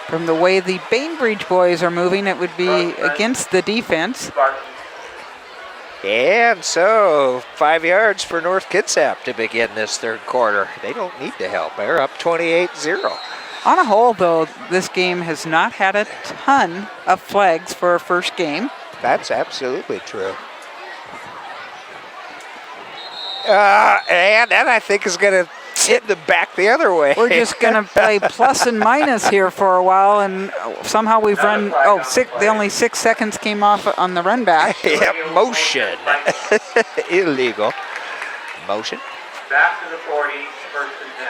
From the way the Bainbridge boys are moving, it would be against the defense. And so 5 yards for North Kitsap to begin this third quarter. They don't need the help. They're up 28-0. On a whole, though, this game has not had a ton of flags for a first game. That's absolutely true. And that, I think, is going to hit the back the other way. We're just going to play plus and minus here for a while, and somehow we've run, the only 6 seconds came off on the run back. Yep, motion. Illegal. Motion. Back to the 40, first and 10.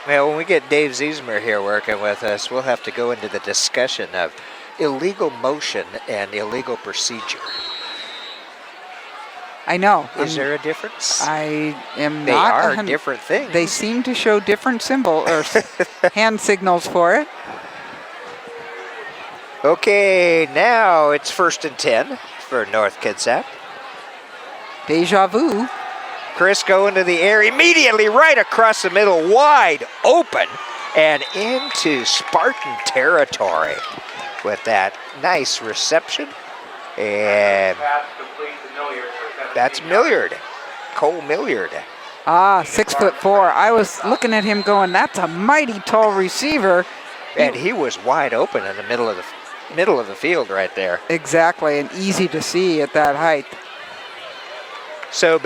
Well, when we get Dave Ziesmer here working with us, we'll have to go into the discussion of illegal motion and illegal procedure. I know. Is there a difference? I am they not. They are different things. They seem to show different hand signals for it. Okay, now it's first and 10 for North Kitsap. Deja vu. Chris going to the air immediately right across the middle, wide open and into Spartan territory with that nice reception. And that's Milliard, Cole Milliard. 6'4". I was looking at him going, that's a mighty tall receiver. And he was wide open in the middle of the field right there. Exactly, and easy to see at that height. So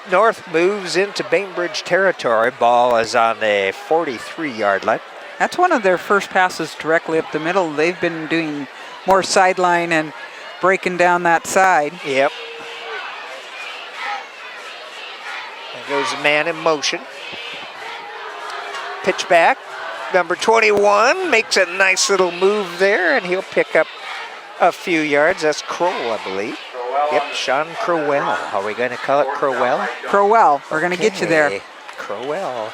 North moves into Bainbridge territory. Ball is on the 43-yard line. That's one of their first passes directly up the middle. They've been doing more sideline and breaking down that side. Yep. There goes the man in motion. Pitch back. Number 21 makes a nice little move there, and he'll pick up a few yards. That's Crowell, I believe. Yep, Sean Crowell. Are we going to call it Crowell? Crowell. We're going to get you there. Crowell.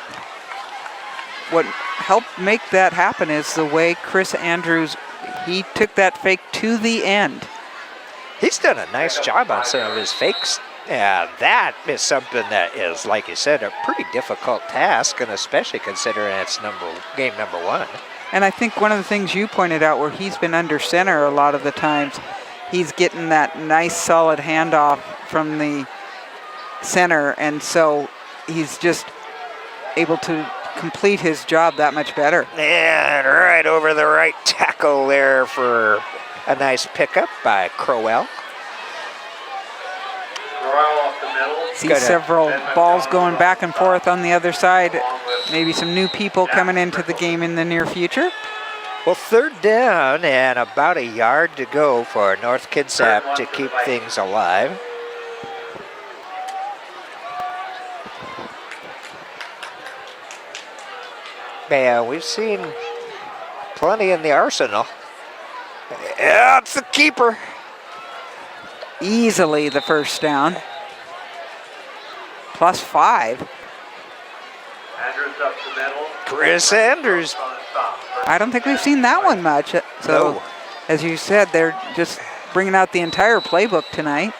What helped make that happen is the way Chris Andrews, he took that fake to the end. He's done a nice job on some of his fakes. Yeah, that is something that is, like you said, a pretty difficult task, and especially considering it's game number 1. And I think one of the things you pointed out, where he's been under center a lot of the times, he's getting that nice solid handoff from the center, and so he's just able to complete his job that much better. And right over the right tackle there for a nice pickup by Crowell. Off the middle. See several balls going back and forth on the other side. Maybe some new people coming into the game in the near future. Well, 3rd down and about a yard to go for North Kitsap to keep things alive. Man, we've seen plenty in the arsenal. Yeah, it's the keeper. Easily the first down. +5. Andrews up the middle. Chris Andrews. I don't think we've seen that one much. So, No. as you said, they're just bringing out the entire playbook tonight.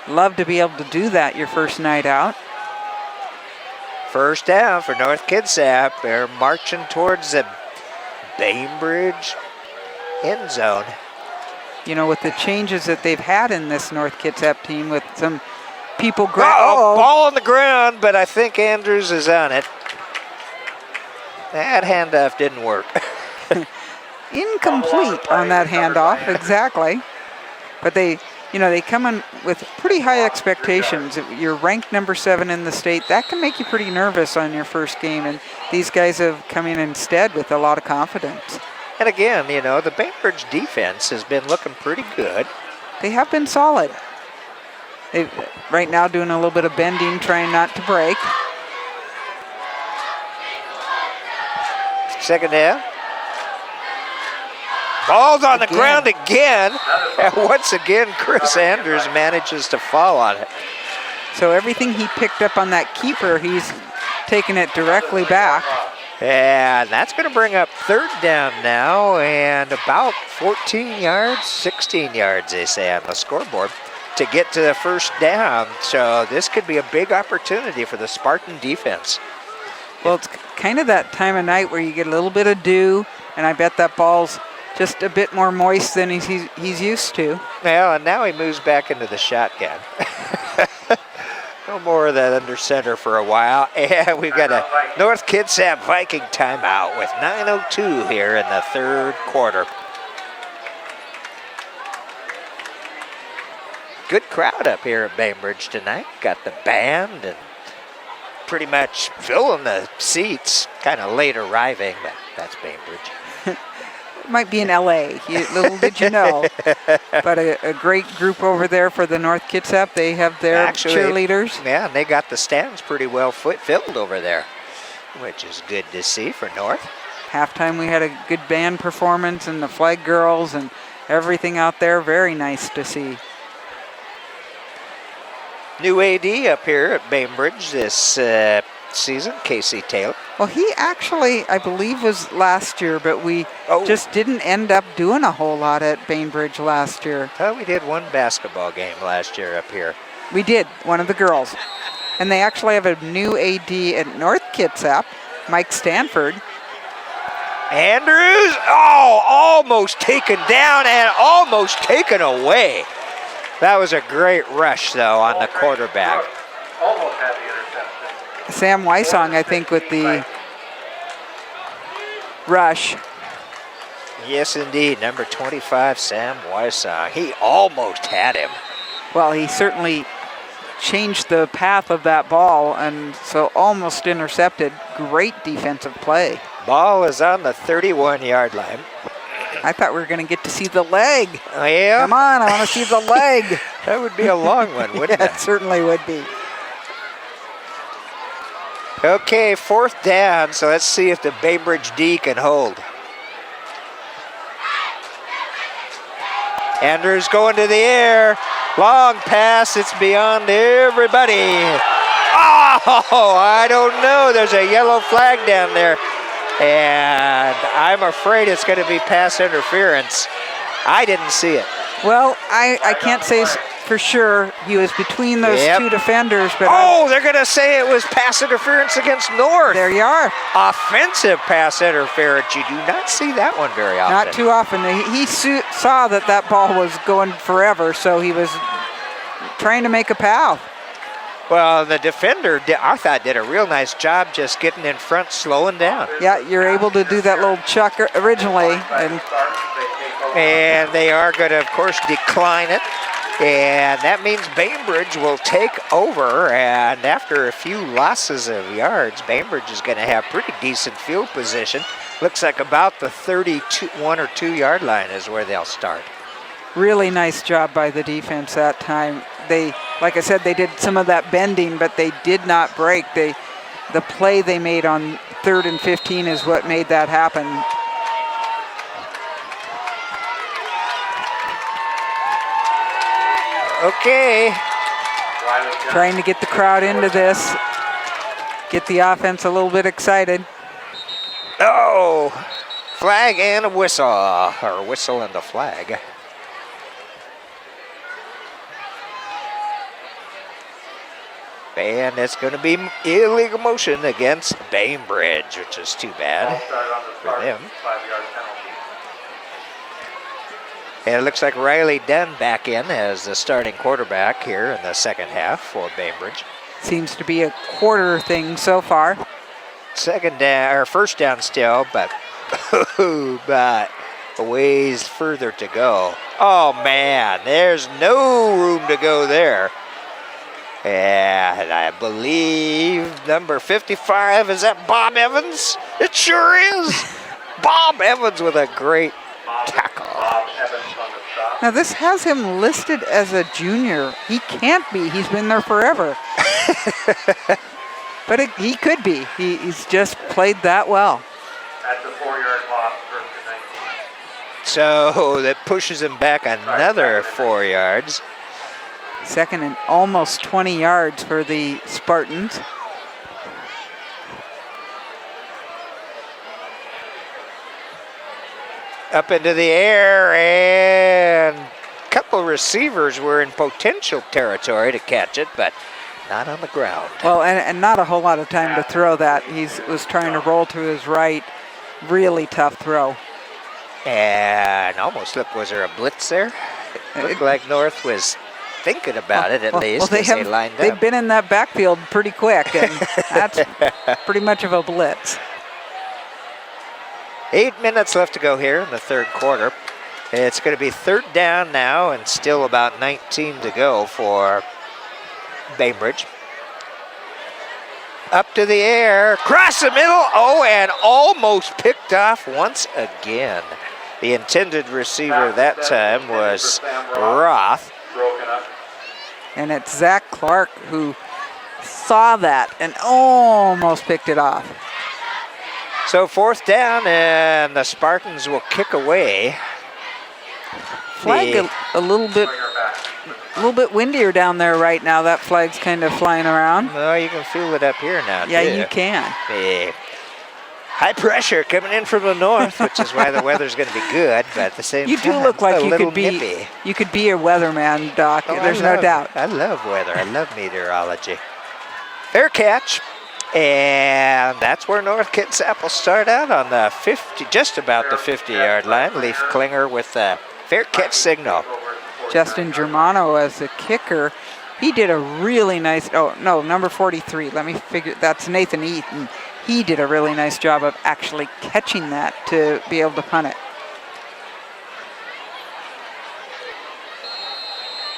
Love to be able to do that your first night out. First down for North Kitsap. They're marching towards the Bainbridge end zone. You know, with the changes that they've had in this North Kitsap team, with some people... Ball on the ground, but I think Andrews is on it. That handoff didn't work. Incomplete on that handoff, exactly. But they come in with pretty high expectations. You're ranked number 7 in the state. That can make you pretty nervous on your first game, and these guys have come in instead with a lot of confidence. And again, the Bainbridge defense has been looking pretty good. They have been solid. They're right now doing a little bit of bending, trying not to break. 2nd down. Ball's on the ground again. And once again, Chris Andrews manages to fall on it. So everything he picked up on that keeper, he's taking it directly back. And that's going to bring up 3rd down now, and about 14 yards, 16 yards, they say on the scoreboard, to get to the first down. So this could be a big opportunity for the Spartan defense. Well, it's kind of that time of night where you get a little bit of dew, and I bet that ball's just a bit more moist than he's used to. Well, and now he moves back into the shotgun. No more of that under center for a while. And we've got a North Kitsap Viking timeout with 9:02 here in the 3rd quarter. Good crowd up here at Bainbridge tonight. Got the band and pretty much filling the seats. Kind of late arriving, but that's Bainbridge. It might be in LA, little did you know. But a great group over there for the North Kitsap. They have their cheerleaders. Yeah, and they got the stands pretty well filled over there, which is good to see for North. Halftime we had a good band performance and the flag girls and everything out there. Very nice to see. New AD up here at Bainbridge this season, Casey Taylor. Well, he actually, I believe, was last year, but we just didn't end up doing a whole lot at Bainbridge last year. We did one basketball game last year up here. We did, one of the girls. And they actually have a new AD at North Kitsap, Mike Stanford. Andrews, almost taken down and almost taken away. That was a great rush, though, on the quarterback. Almost had the interception. Sam Wysong, I think, with the rush. Yes, indeed. Number 25, Sam Wysong. He almost had him. Well, he certainly changed the path of that ball, and so almost intercepted. Great defensive play. Ball is on the 31-yard line. I thought we were going to get to see the leg. Oh, yeah? Come on, I want to see the leg. That would be a long one, wouldn't Yeah, it certainly would be. Okay, 4th down, so let's see if the Bainbridge D can hold. Andrews going to the air. Long pass, it's beyond everybody. Oh, I don't know. There's a yellow flag down there. And I'm afraid it's going to be pass interference. I didn't see it. Well, I can't say for sure. He was between those two defenders, but they're going to say it was pass interference against North. There you are. Offensive pass interference. You do not see that one very often. Not too often. He saw that ball was going forever, so he was trying to make a path. Well, the defender, I thought, did a real nice job just getting in front, slowing down. Yeah, you're able to do that little chuck originally. And they are going to, of course, decline it. And that means Bainbridge will take over. And after a few losses of yards, Bainbridge is going to have pretty decent field position. Looks like about the 31 or 2 yard line is where they'll start. Really nice job by the defense that time. They, like I said, they did some of that bending, but they did not break. The play they made on 3rd and 15 is what made that happen. Okay. Trying to get the crowd into this, get the offense a little bit excited. Oh, flag and a whistle, or whistle and a flag. And it's going to be illegal motion against Bainbridge, which is too bad for them. And it looks like Riley Dunn back in as the starting quarterback here in the second half for Bainbridge. Seems to be a quarter thing so far. Second down, or first down still, but but a ways further to go. Oh man, there's no room to go there. And I believe number 55, is that Bob Evans? It sure is. Bob Evans with a great tackle. Now this has him listed as a junior. He can't be. He's been there forever. But he could be. He's just played that well. That's a 4-yard loss, first and 19. So that pushes him back another 4 yards. Second and almost 20 yards for the Spartans. Up into the air, and a couple receivers were in potential territory to catch it, but not on the ground. Well, and not a whole lot of time to throw that. He was trying to roll to his right. Really tough throw. And almost was there a blitz there? Looked like North was thinking about it at least as they lined up. They've been in that backfield pretty quick, and that's pretty much of a blitz. 8 minutes left to go here in the third quarter. It's going to be 3rd down now and still about 19 to go for Bainbridge. Up to the air, across the middle, and almost picked off once again. The intended receiver that time was Roth. And it's Zach Clark who saw that and almost picked it off. So 4th down, and the Spartans will kick away. Flag a little bit windier down there right now. That flag's kind of flying around. Well, you can feel it up here now, Yeah, too. you can. High pressure coming in from the north, which is why the weather's going to be good, but at the same You time, do look like a you little could be nippy. you could be a weatherman, Doc. Oh, There's no doubt. I love weather. I love meteorology. Fair catch. And that's where North Kitsap will start out on the 50, just about the 50-yard line. Leaf Klinger with the fair catch signal. Justin Germano as the kicker. He did a really nice, number 43. Let me figure, that's Nathan Eaton. He did a really nice job of actually catching that to be able to punt it.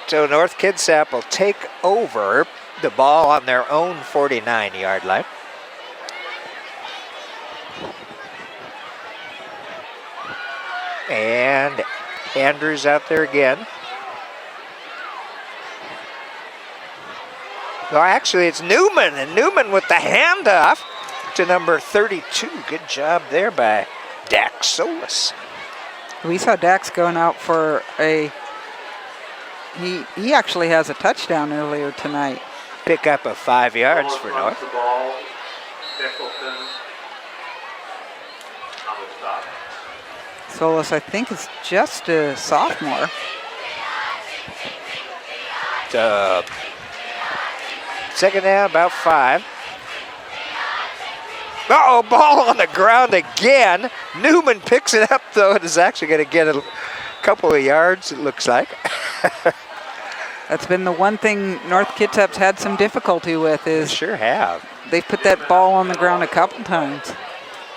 So North Kitsap will take over the ball on their own 49-yard line. And Andrews out there again. Well, actually, it's Newman, and Newman with the handoff to number 32. Good job there by Dax Solis. We saw Dax going out for a. He actually has a touchdown earlier tonight. Pick up of 5 yards for North. The ball, Dickelson on the stop. Solis, I think, is just a sophomore. Second down, about 5. Uh-oh, ball on the ground again. Newman picks it up, though, and is actually going to get a couple of yards, it looks like. That's been the one thing North Kitsap's had some difficulty with is Sure have. they put that ball on the ground a couple times.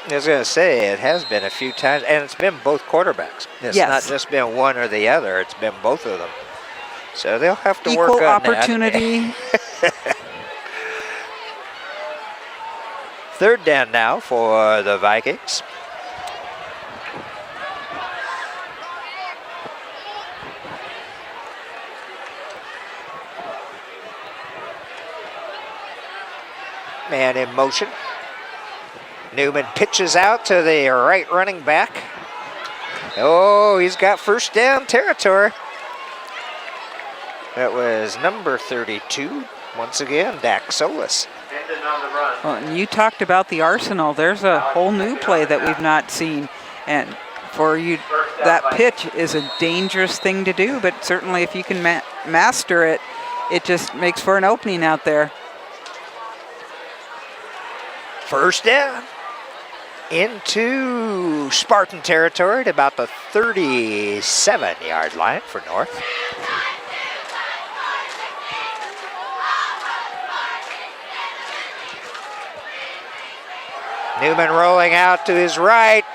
I was going to say, it has been a few times, and it's been both quarterbacks. It's Yes. not just been one or the other, it's been both of them. So they'll have to work Equal on opportunity. that. Third down now for the Vikings. Man in motion. Newman pitches out to the right running back. Oh, he's got first down territory. That was number 32. Once again, Dax Solis. Hendon on the run. Well, and you talked about the arsenal. There's a whole new play that we've not seen. And for you, that pitch is a dangerous thing to do, but certainly if you can master it, it just makes for an opening out there. First down into Spartan territory at about the 37-yard line for North. Newman rolling out to his right.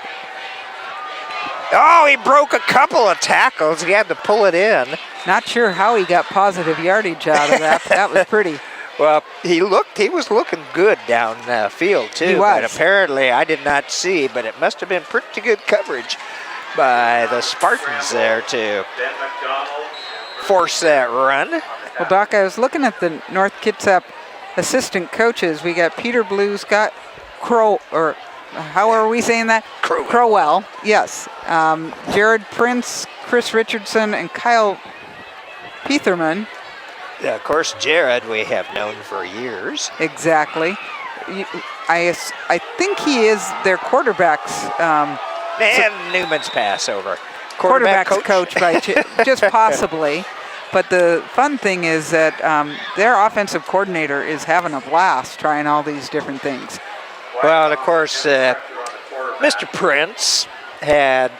Oh, he broke a couple of tackles. He had to pull it in. Not sure how he got positive yardage out of that. That was pretty. Well, he was looking good down the field, too. He was. But apparently, I did not see, but it must have been pretty good coverage by the Spartans there to Ben McDonald. force that run. Well, Doc, I was looking at the North Kitsap assistant coaches. We got Peter Blue, Scott or how are we saying that? Crowell, yes. Jared Prince, Chris Richardson, and Kyle Peterman. Yeah, of course, Jared we have known for years. Exactly. I think he is their quarterback's And Newman's pass over. quarterback's coach by just possibly. But the fun thing is that their offensive coordinator is having a blast trying all these different things. Well, and of course, Mr. Prince had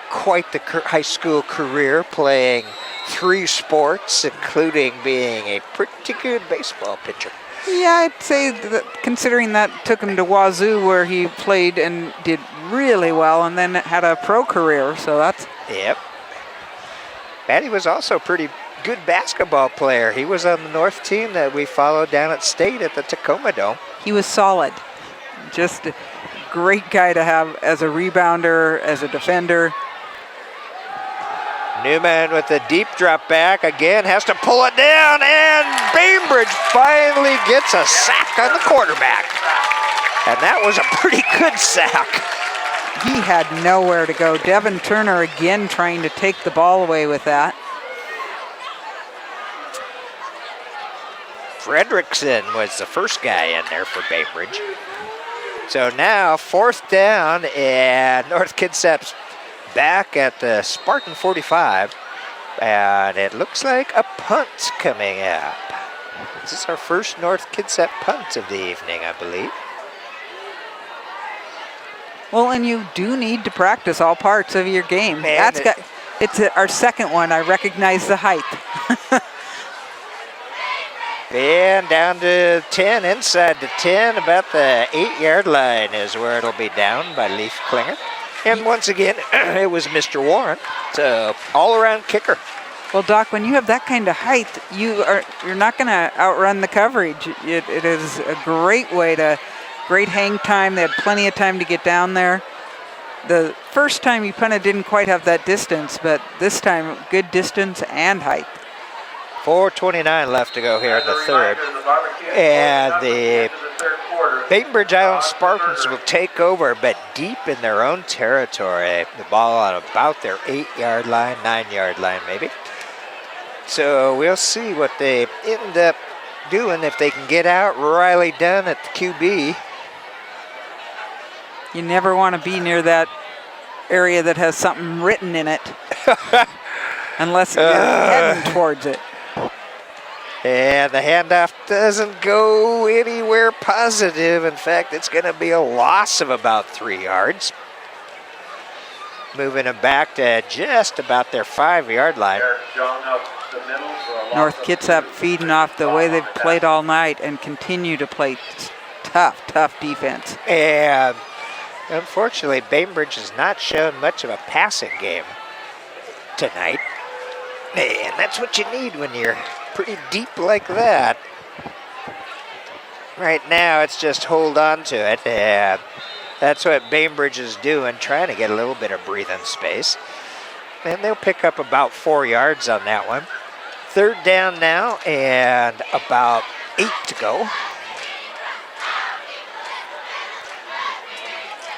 quite the high school career playing 3 sports, including being a pretty good baseball pitcher. Yeah, I'd say that considering that took him to Wazoo where he played and did really well and then had a pro career, so that's... Yep. And he was also a pretty good basketball player. He was on the North team that we followed down at State at the Tacoma Dome. He was solid. Just a great guy to have as a rebounder, as a defender. Newman with the deep drop back again, has to pull it down, and Bainbridge finally gets a sack on the quarterback. And that was a pretty good sack. He had nowhere to go. Devin Turner again trying to take the ball away with that. Fredrickson was the first guy in there for Bainbridge. So now 4th down, and North Kitsap's back at the Spartan 45, and it looks like a punt coming up. This is our first North Kitsap punt of the evening, I believe. Well, and you do need to practice all parts of your game. Man, it's our second one. I recognize the hype. And down to 10, inside the 10, about the 8-yard line is where it'll be down by Leaf Klinger. And once again, it was Mr. Warren, so all-around kicker. Well, Doc, when you have that kind of height, you're not going to outrun the coverage. It is a great great hang time. They had plenty of time to get down there. The first time you punted didn't quite have that distance, but this time good distance and height. 4:29 left to go here in the third. And the Bainbridge Island Spartans will take over, but deep in their own territory. The ball on about their 8-yard line, 9-yard line maybe. So we'll see what they end up doing if they can get out. Riley Dunn at the QB. You never want to be near that area that has something written in it unless you're heading towards it. And the handoff doesn't go anywhere positive. In fact, it's going to be a loss of about 3 yards. Moving them back to just about their 5-yard line. North Kitsap feeding off the way they've played all night and continue to play tough defense. And unfortunately, Bainbridge has not shown much of a passing game tonight. And that's what you need when you're pretty deep like that. Right now, it's just hold on to it. And that's what Bainbridge is doing, trying to get a little bit of breathing space. And they'll pick up about 4 yards on that one. Third down now, and about 8 to go.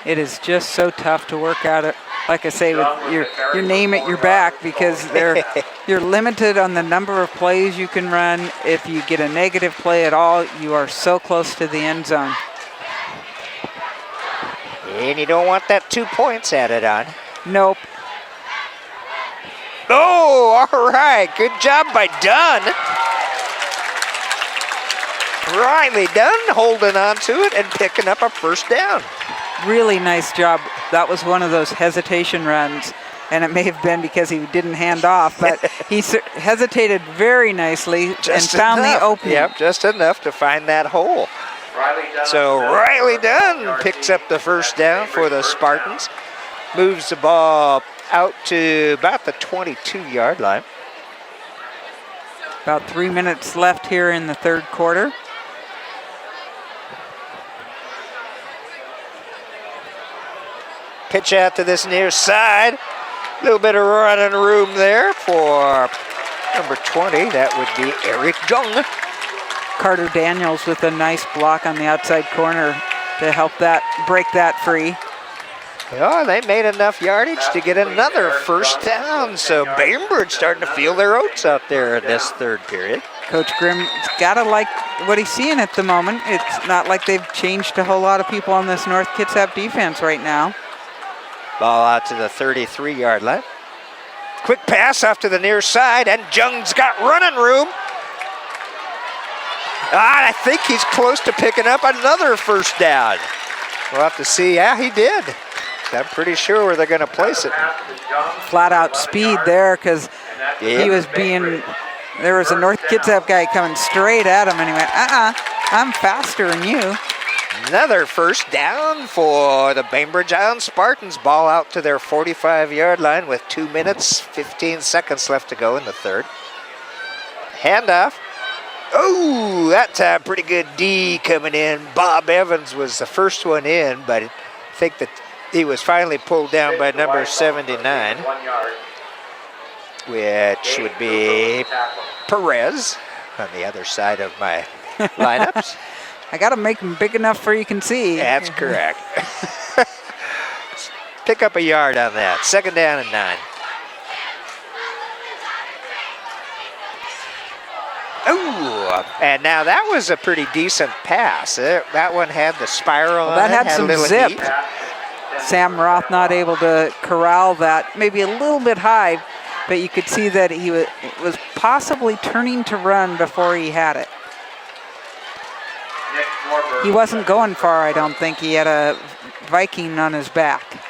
It is just so tough to work out it. Like I say, with your name at your back, because you're limited on the number of plays you can run. If you get a negative play at all, you are so close to the end zone. And you don't want that 2 points added on. Nope. Oh, all right. Good job by Dunn. Riley Dunn holding on to it and picking up a first down. Really nice job. That was one of those hesitation runs, and it may have been because he didn't hand off, but he hesitated very nicely and found the opening. Yep, just enough to find that hole. So Riley Dunn picks up the first down for the Spartans. Moves the ball out to about the 22-yard line. About 3 minutes left here in the third quarter. Pitch out to this near side. A little bit of running room there for number 20. That would be Eric Jung. Carter Daniels with a nice block on the outside corner to help break that free. Oh, they made enough yardage to get another first down. So Bainbridge starting to feel their oats out there in this third period. Coach Grimm's got to like what he's seeing at the moment. It's not like they've changed a whole lot of people on this North Kitsap defense right now. Ball out to the 33-yard line. Quick pass off to the near side, and Jung's got running room. I think he's close to picking up another first down. We'll have to see. Yeah, he did. I'm pretty sure where they're going to place it. Flat out speed there, because he was there was a North Kitsap guy coming straight at him, and he went, I'm faster than you. Another first down for the Bainbridge Island Spartans. Ball out to their 45-yard line with 2 minutes, 15 seconds left to go in the third. Handoff. Oh, that time pretty good D coming in. Bob Evans was the first one in, but I think that he was finally pulled down by number 79, which would be Perez on the other side of my lineups. I got to make them big enough for you can see. That's correct. Pick up a yard on that. Second down and 9. Ooh, and now that was a pretty decent pass. That one had the spiral on it. That had some zip. Heat. Sam Roth not able to corral that. Maybe a little bit high, but you could see that he was possibly turning to run before he had it. He wasn't going far, I don't think. He had a Viking on his back.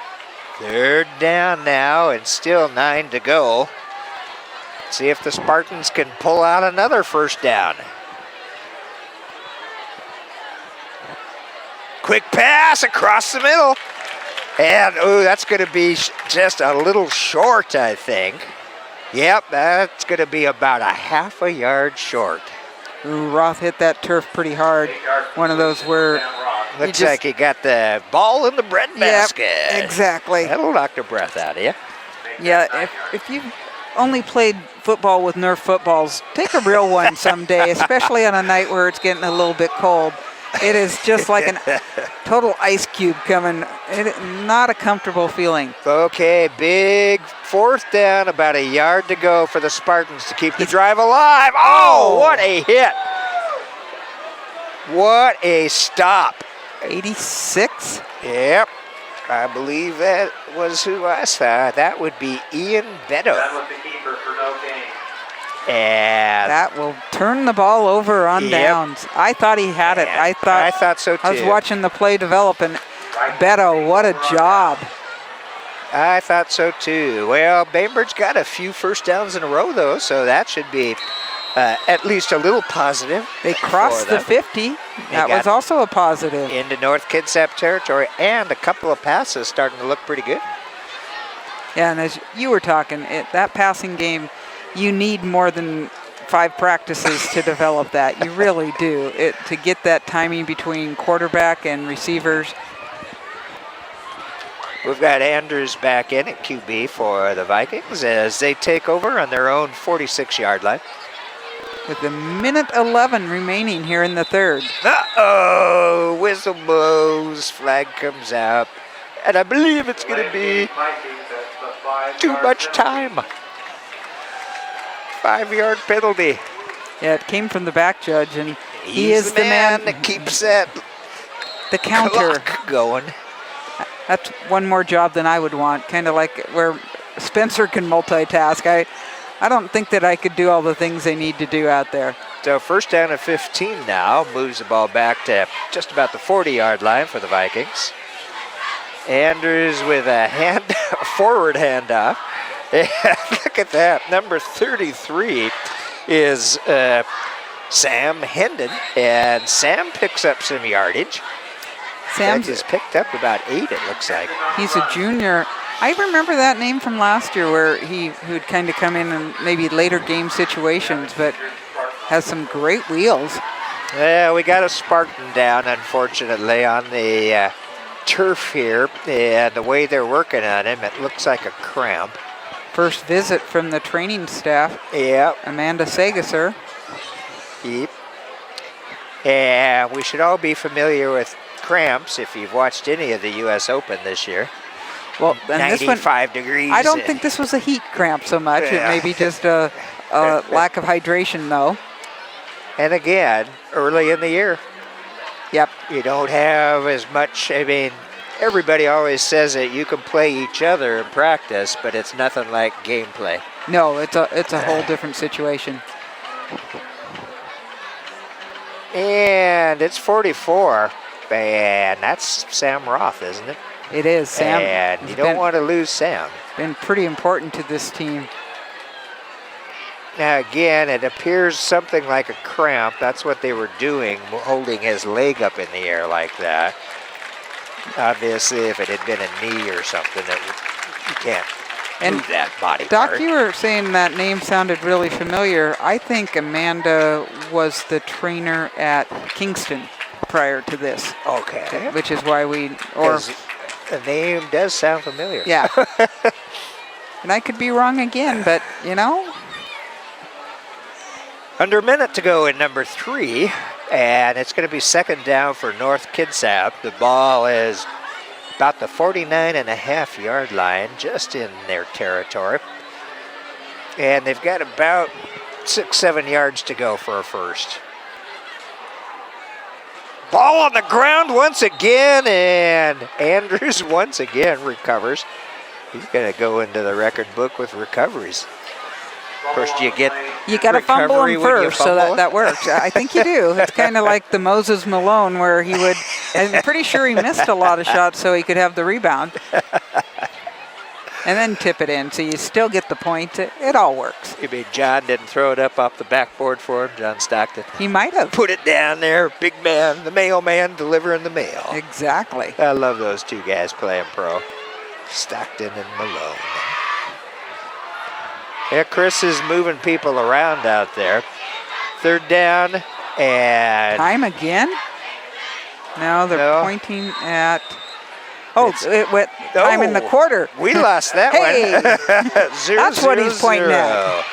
Third down now, and still 9 to go. See if the Spartans can pull out another first down. Quick pass across the middle. And, that's going to be just a little short, I think. Yep, that's going to be about a half a yard short. Ooh, Roth hit that turf pretty hard. One of those where Looks like he got the ball in the breadbasket. Yep, exactly. That'll knock the breath out of you. Yeah, if you've only played football with Nerf footballs, take a real one someday, especially on a night where it's getting a little bit cold. It is just like a total ice cube coming. Not a comfortable feeling. Okay, big fourth down, about a yard to go for the Spartans to keep the drive alive. Oh, what a hit. What a stop. 86? Yep, I believe that was who I saw. That would be Ian Beto. That was the keeper for no gain. And that will turn the ball over on downs. I thought he had it. I thought so too. I was watching the play develop, and Beto, what a job. I thought so too. Well, Bainbridge got a few first downs in a row though, so that should be at least a little positive. They crossed the 50. That was also a positive. Into North Kitsap territory, and a couple of passes starting to look pretty good. Yeah, and as you were talking, that passing game, you need more than 5 practices to develop that. You really do. To get that timing between quarterback and receivers. We've got Andrews back in at QB for the Vikings as they take over on their own 46-yard line. With a minute 11 remaining here in the third. Uh-oh, whistle blows, flag comes out, and I believe it's going to be too much time. 5-yard penalty. Yeah, it came from the back judge, and he He's is the man that keeps that the counter clock going. That's one more job than I would want, kind of like where Spencer can multitask. I don't think that I could do all the things they need to do out there. So first down at 15 now, moves the ball back to just about the 40-yard line for the Vikings. Andrews with a forward handoff. And look at that, number 33 is Sam Hendon, and Sam picks up some yardage. Sam has picked up about 8, it looks like. He's a junior. I remember that name from last year where who'd kind of come in maybe later game situations, but has some great wheels. Yeah, we got a Spartan down, unfortunately, on the turf here, and the way they're working on him, it looks like a cramp. First visit from the training staff. Yep. Amanda Sagasser. Yep. And we should all be familiar with cramps if you've watched any of the U.S. Open this year. Well, and 95 degrees. I don't think this was a heat cramp so much. Yeah. It may be just a lack of hydration, though. And again, early in the year. Yep. You don't have as much, I mean, everybody always says that you can play each other in practice, but it's nothing like gameplay. No, it's a whole different situation. And it's 44, and that's Sam Roth, isn't it? It is, Sam. And you don't want to lose Sam. Been pretty important to this team. Now again, it appears something like a cramp. That's what they were doing, holding his leg up in the air like that. Obviously, if it had been a knee or something, you can't move that body part. Doc, you were saying that name sounded really familiar. I think Amanda was the trainer at Kingston prior to this. Okay. Which is why the name does sound familiar. Yeah. And I could be wrong again, but, you know. Under a minute to go in number 3, and it's going to be second down for North Kitsap. The ball is about the 49.5-yard line, just in their territory. And they've got about 6-7 yards to go for a first. Ball on the ground once again, and Andrews once again recovers. He's going to go into the record book with recoveries. Of course, you got to fumble him first, so that works. I think you do. It's kind of like the Moses Malone where he would, I'm pretty sure he missed a lot of shots so he could have the rebound. And then tip it in, so you still get the point. It all works. You mean John didn't throw it up off the backboard for him, John Stockton? He might have. Put it down there, big man, the mailman delivering the mail. Exactly. I love those two guys playing pro, Stockton and Malone. Yeah, Chris is moving people around out there. Third down and... Time again? No, they're No. pointing at... Oh, It's- it went time in the quarter. We lost that Hey! one. Zero, That's what he's pointing zero. at.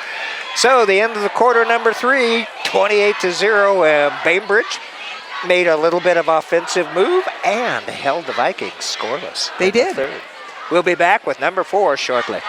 So the end of the quarter number 3, 28-0. Bainbridge made a little bit of offensive move and held the Vikings scoreless. They in the did. third. We'll be back with number 4 shortly.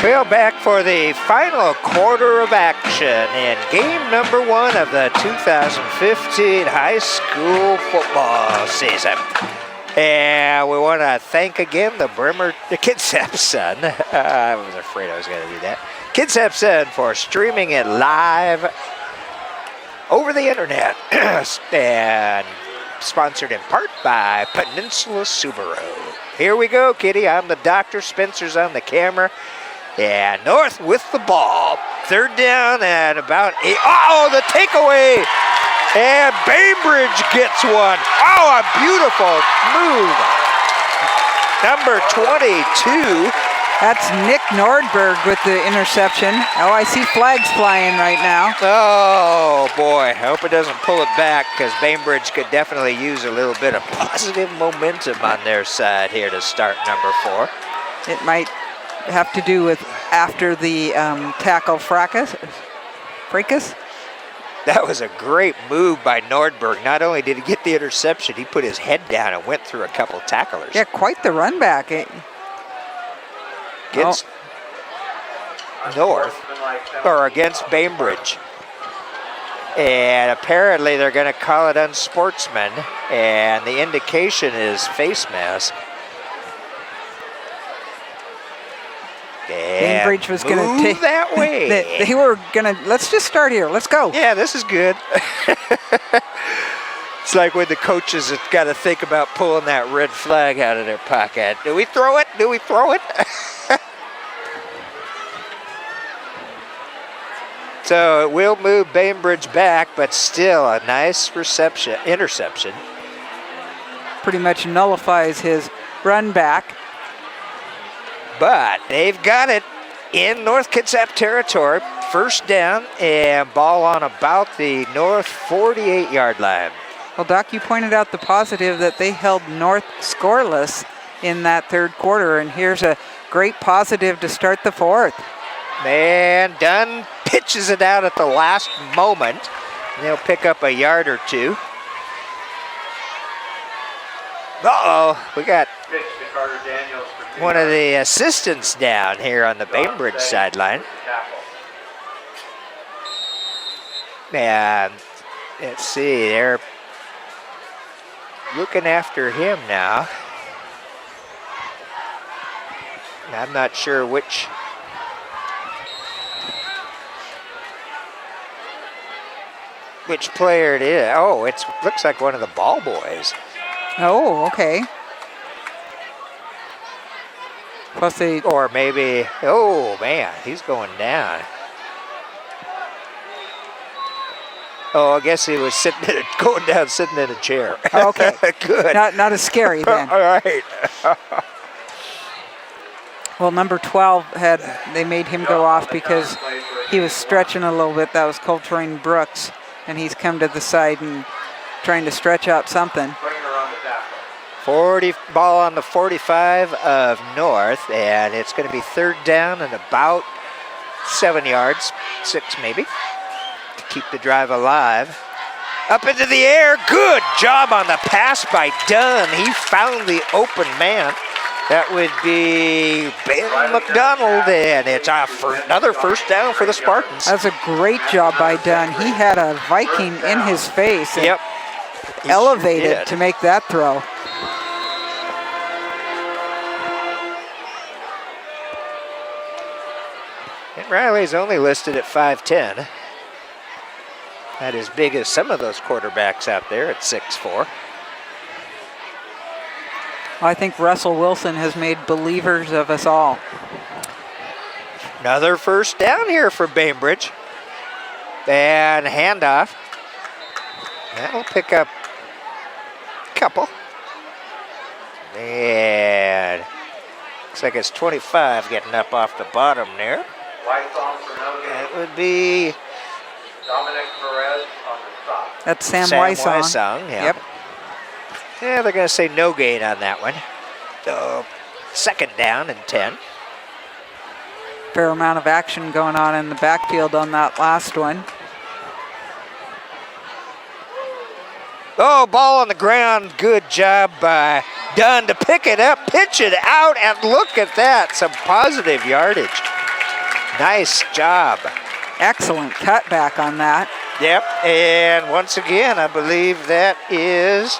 Well, back for the final quarter of action in game number 1 of the 2015 high school football season. And we want to thank again the Kitsap Sun. I was afraid I was going to do that. Kitsap Sun for streaming it live over the internet. And sponsored in part by Peninsula Subaru. Here we go, Kitty. I'm the doctor. Spencer's on the camera. Yeah, North with the ball. Third down and about 8. Oh, the takeaway. And Bainbridge gets one. Oh, a beautiful move. Number 22. That's Nick Nordberg with the interception. Oh, I see flags flying right now. Oh, boy. I hope it doesn't pull it back because Bainbridge could definitely use a little bit of positive momentum on their side here to start number 4. It might have to do with after the tackle fracas. That was a great move by Nordberg. Not only did he get the interception, he put his head down and went through a couple tacklers. Yeah, quite the run back. Against North, or against Bainbridge. And apparently they're going to call it unsportsman, and the indication is face mask. Bainbridge was going to take that way. they were going to, let's just start here. Let's go. Yeah, this is good. It's like when the coaches have got to think about pulling that red flag out of their pocket. Do we throw it? Do we throw it? So it will move Bainbridge back, but still a nice interception. Pretty much nullifies his run back. But they've got it in North Kitsap territory. First down and ball on about the North 48-yard line. Well, Doc, you pointed out the positive that they held North scoreless in that third quarter, and here's a great positive to start the fourth. And Dunn pitches it out at the last moment. They'll pick up a yard or two. Uh-oh, we got one of the assistants down here on the Bainbridge sideline. And let's see, they're looking after him now. I'm not sure which player it is. Oh, it looks like one of the ball boys. Oh, okay. Plus they... Or maybe, oh man, he's going down. Oh, I guess he was going down sitting in a chair. Okay. Good. Not as scary then. All right. Well, number 12 they made him go off because he was stretching a little bit. That was Coltrane Brooks, and he's come to the side and trying to stretch out something. 40 ball on the 45 of North, and it's going to be third down and about 7 yards, 6 maybe, to keep the drive alive. Up into the air, good job on the pass by Dunn. He found the open man That would be Ben McDonald, and it's another first down for the Spartans. That's a great job by Dunn. He had a Viking in his face and Yep. He elevated sure did. to make that throw. And Riley's only listed at 5'10". Not as big as some of those quarterbacks out there at 6'4". I think Russell Wilson has made believers of us all. Another first down here for Bainbridge. And handoff. That'll pick up a couple. And looks like it's 25 getting up off the bottom there. White song for no gain. That would be Dominic Perez on the stop. That's Sam Wysong, Wysong. yeah. Yep. Yeah, they're going to say no gain on that one. So, second down and 10. Fair amount of action going on in the backfield on that last one. Oh, ball on the ground. Good job by Dunn to pick it up, pitch it out, and look at that. Some positive yardage. Nice job. Excellent cutback on that. Yep, and once again, I believe that is...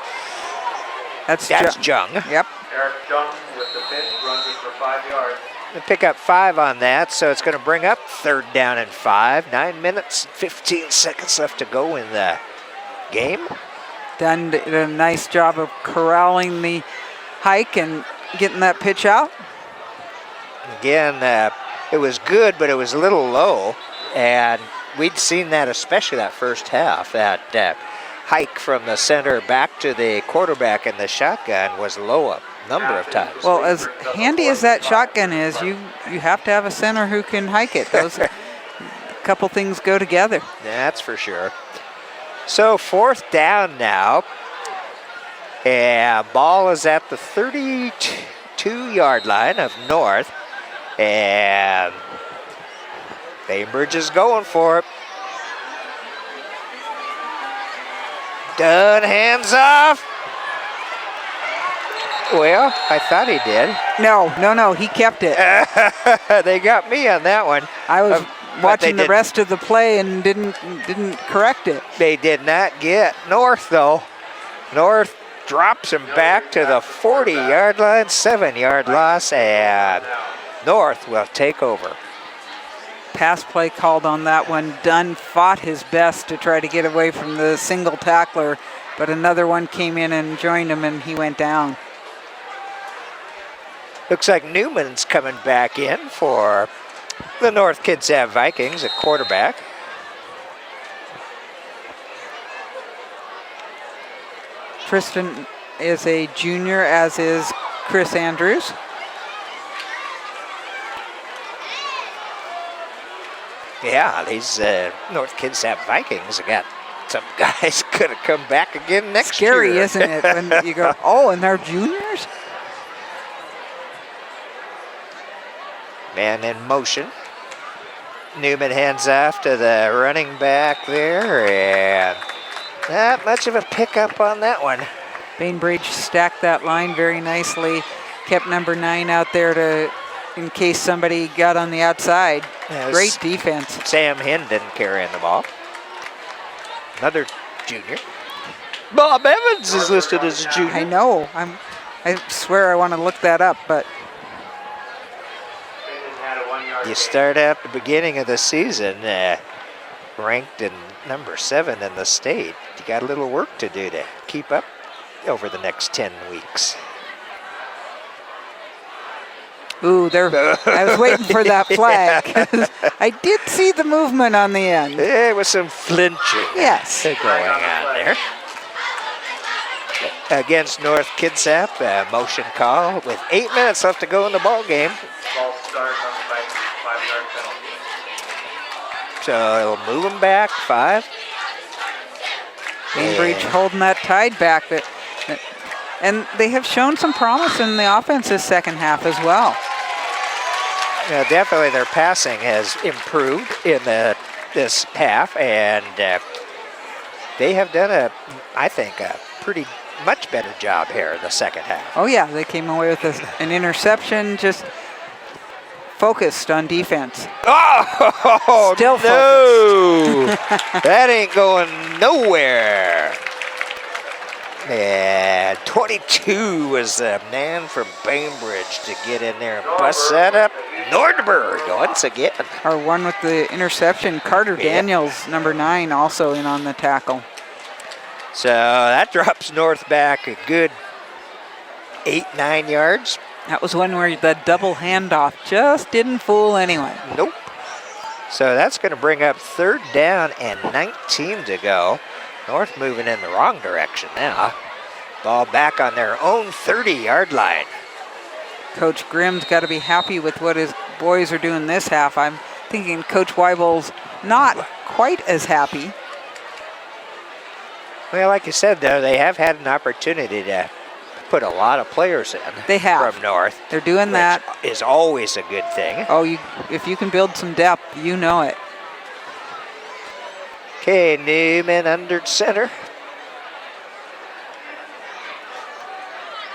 That's Jung. Yep. Eric Jung with the pitch, runs it for 5 yards. They pick up 5 on that, so it's going to bring up third down and 5. 9 minutes, 15 seconds left to go in the game. Dunn did a nice job of corralling the hike and getting that pitch out. Again, it was good, but it was a little low, and we'd seen that, especially that first half, that hike from the center back to the quarterback in the shotgun was low a number of times. Well, as handy as that shotgun is, you have to have a center who can hike it. Those couple things go together. That's for sure. So fourth down now, and ball is at the 32-yard line of North, and Bainbridge is going for it. Dunn hands off. Well, I thought he did. No, he kept it. They got me on that one. I was watching the did- rest of the play and didn't correct it. They did not get North, though. North drops him back to the 40-yard line, 7-yard loss, and North will take over. Pass play called on that one. Dunn fought his best to try to get away from the single tackler, but another one came in and joined him, and he went down. Looks like Newman's coming back in for the North Kitsap Vikings at quarterback. Tristan is a junior, as is Chris Andrews. Yeah, these North Kitsap Vikings have got some guys could have come back again next Scary, year. isn't it? When you go, oh, and they're juniors? Man in motion. Newman hands off to the running back there, and not much of a pickup on that one. Bainbridge stacked that line very nicely. Kept number 9 out there in case somebody got on the outside. Yes. Great defense. Sam Hendon carrying the ball. Another junior. Bob Evans is listed as a junior. I know. I swear I want to look that up, but Had a 1 yard You gain. start out the beginning of the season ranked in number 7 in the state. You got a little work to do to keep up over the next 10 weeks. ooh, I was waiting for that flag. 'Cause I did see the movement on the end. There was some flinching Yes. going on there. Against North Kitsap, a motion call with 8 minutes left to go in the ball game. False start on the Vikings, 5-yard penalty. So it'll move them back 5. Bainbridge holding that tide back. And they have shown some promise in the offense this second half as well. Yeah, definitely their passing has improved in this half, and they have done I think, a pretty much better job here in the second half. Oh, yeah, they came away with an interception, just focused on defense. Oh, Still no. That ain't going nowhere. Yeah, 22 was the man from Bainbridge to get in there and bust that up. Nordberg once again. Our one with the interception, Carter Daniels, number 9, also in on the tackle. So that drops North back a good 8-9 yards. That was one where the double handoff just didn't fool anyone. Nope. So that's going to bring up 3rd down and 19 to go. North moving in the wrong direction now. Ball back on their own 30-yard line. Coach Grimm's got to be happy with what his boys are doing this half. I'm thinking Coach Weibel's not quite as happy. Well, like you said, though, they have had an opportunity to put a lot of players in. They have. From North. They're doing that. Is always a good thing. Oh, if you can build some depth, you know it. Okay, Newman under center.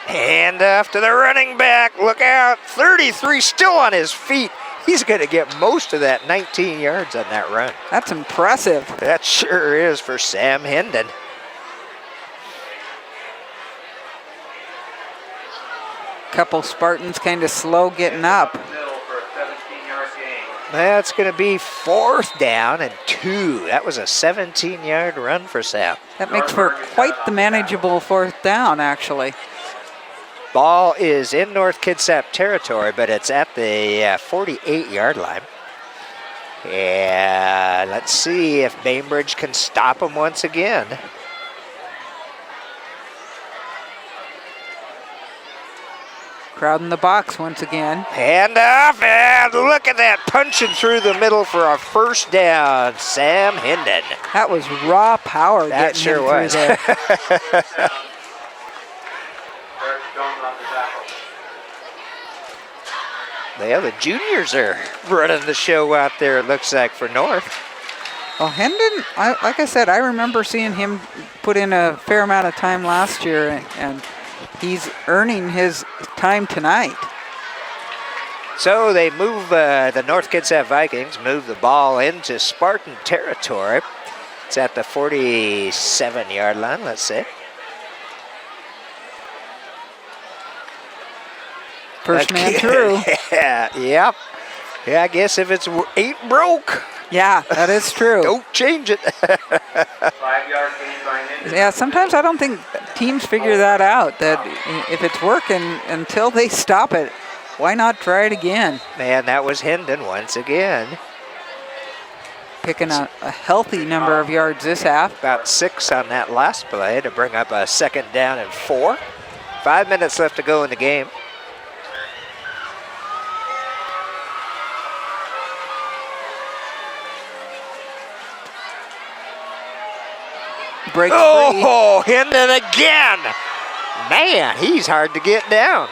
Hand off to the running back. Look out. 33 still on his feet. He's going to get most of that 19 yards on that run. That's impressive. That sure is for Sam Hendon. Couple Spartans kind of slow getting up. That's going to be 4th down and 2. That was a 17-yard run for Sam. That makes for quite the manageable 4th down, actually. Ball is in North Kitsap territory, but it's at the 48-yard line. And let's see if Bainbridge can stop him once again. Crowd in the box once again. Hand off, and look at that, punching through the middle for a 1st down, Sam Hendon. That was raw power That getting sure him was. through there. The other juniors are running the show out there, it looks like, for North. Well, Hendon, like I said, I remember seeing him put in a fair amount of time last year, and he's earning his time tonight. So they move, the North Kitsap Vikings move the ball into Spartan territory. It's at the 47-yard line, let's say. First man through. Yeah, yep. Yeah, I guess if it's ain't broke, Yeah, that is true. don't change it. 5-yard gain by Hendon. Yeah, sometimes I don't think teams figure that out, that if it's working until they stop it, why not try it again? Man, that was Hendon once again. Picking a healthy number of yards this half. About 6 on that last play to bring up a 2nd down and 4. 5 minutes left to go in the game. Breaks free. Oh, Hendon again. Man, he's hard to get down.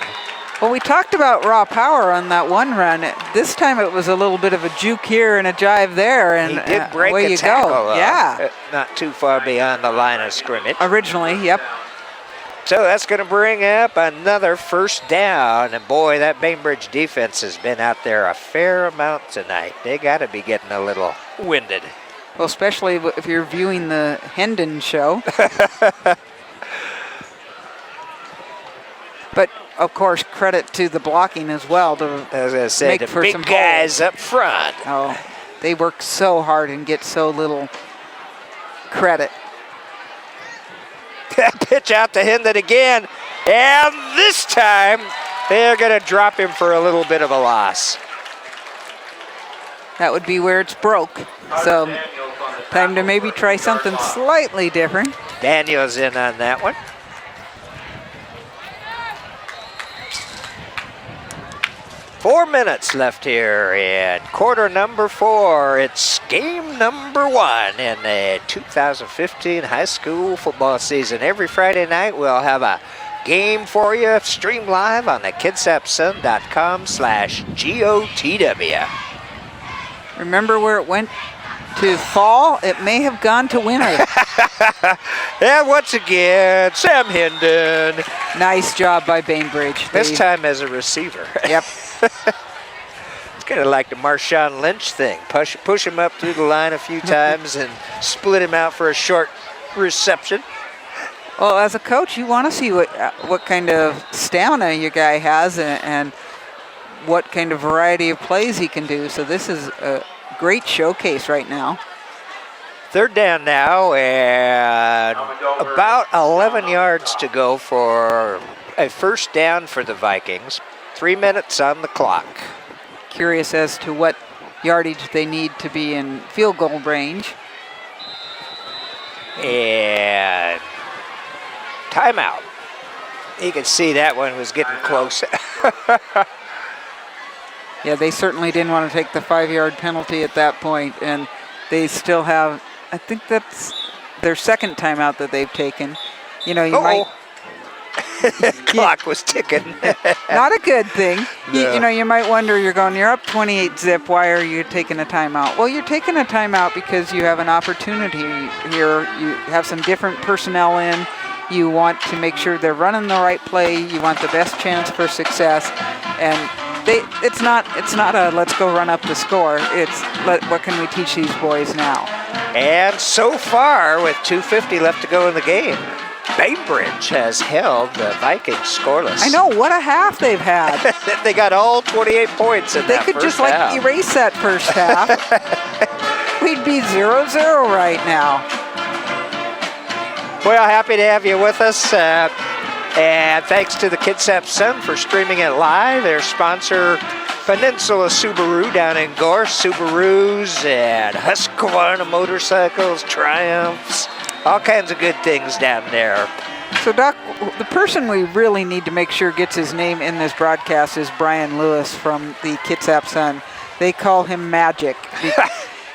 Well, we talked about raw power on that one run. This time it was a little bit of a juke here and a jive there, and He did break away a you tackle. go. Yeah. Not too far beyond the line of scrimmage. Originally, yep. So that's going to bring up another 1st down. And boy, that Bainbridge defense has been out there a fair amount tonight. They got to be getting a little winded. Well, especially if you're viewing the Hendon show. But, of course, credit to the blocking as well to As I said, make the for big some guys up front. Oh, they work so hard and get so little credit. Pitch out to Hendon again. And this time, they're going to drop him for a little bit of a loss. That would be where it's broke. So, time to maybe try something slightly different. Daniels in on that one. Four minutes left here in quarter number 4. It's game number 1 in the 2015 high school football season. Every Friday night we'll have a game for you, stream live on the kidsapsun.com/GOTW. Remember where it went to fall, it may have gone to winner. And once again, Sam Hendon. Nice job by Bainbridge. This time as a receiver. Yep. It's kind of like the Marshawn Lynch thing. Push him up through the line a few times and split him out for a short reception. Well, as a coach, you want to see what kind of stamina your guy has and what kind of variety of plays he can do. So this is a great showcase right now. Third down now, and about 11 yards to go for a first down for the Vikings. 3 minutes on the clock. Curious as to what yardage they need to be in field goal range. And timeout. You can see that one was getting close. Yeah, they certainly didn't want to take the 5-yard penalty at that point, and they still have, I think that's their second timeout that they've taken. You know, you might... Clock was ticking. Not a good thing. No. You know, you might wonder, you're up 28-zip, why are you taking a timeout? Well, you're taking a timeout because you have an opportunity here. You have some different personnel in. You want to make sure they're running the right play. You want the best chance for success. And it's not a let's go run up the score. It's what can we teach these boys now? And so far, with 2:50 left to go in the game, Bainbridge has held the Vikings scoreless. I know, what a half they've had. They got all 28 points in that They could first just half. erase that first half. We'd be 0-0 right now. Well, happy to have you with us. And thanks to the Kitsap Sun for streaming it live. Their sponsor, Peninsula Subaru down in Gorse. Subarus and Husqvarna motorcycles, Triumphs, all kinds of good things down there. So, Doc, the person we really need to make sure gets his name in this broadcast is Brian Lewis from the Kitsap Sun. They call him Magic.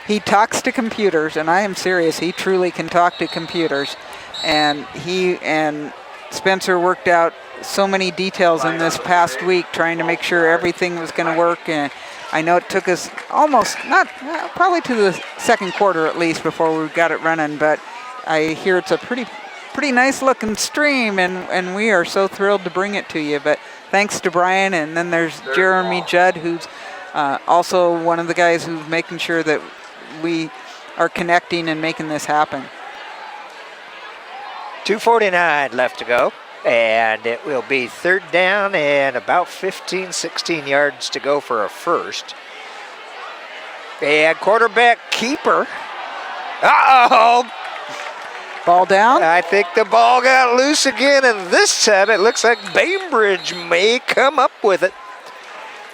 He talks to computers, and I am serious. He truly can talk to computers. And he and Spencer worked out so many details in this past week trying to make sure everything was going to work. And I know it took us probably to the second quarter at least before we got it running, but I hear it's a pretty nice looking stream, and we are so thrilled to bring it to you. But thanks to Brian, and then there's Jeremy Judd, who's also one of the guys who's making sure that we are connecting and making this happen. 2:49 left to go, and it will be third down and about 15, 16 yards to go for a first. And quarterback keeper. Uh-oh! Ball down? I think the ball got loose again, and this time it looks like Bainbridge may come up with it.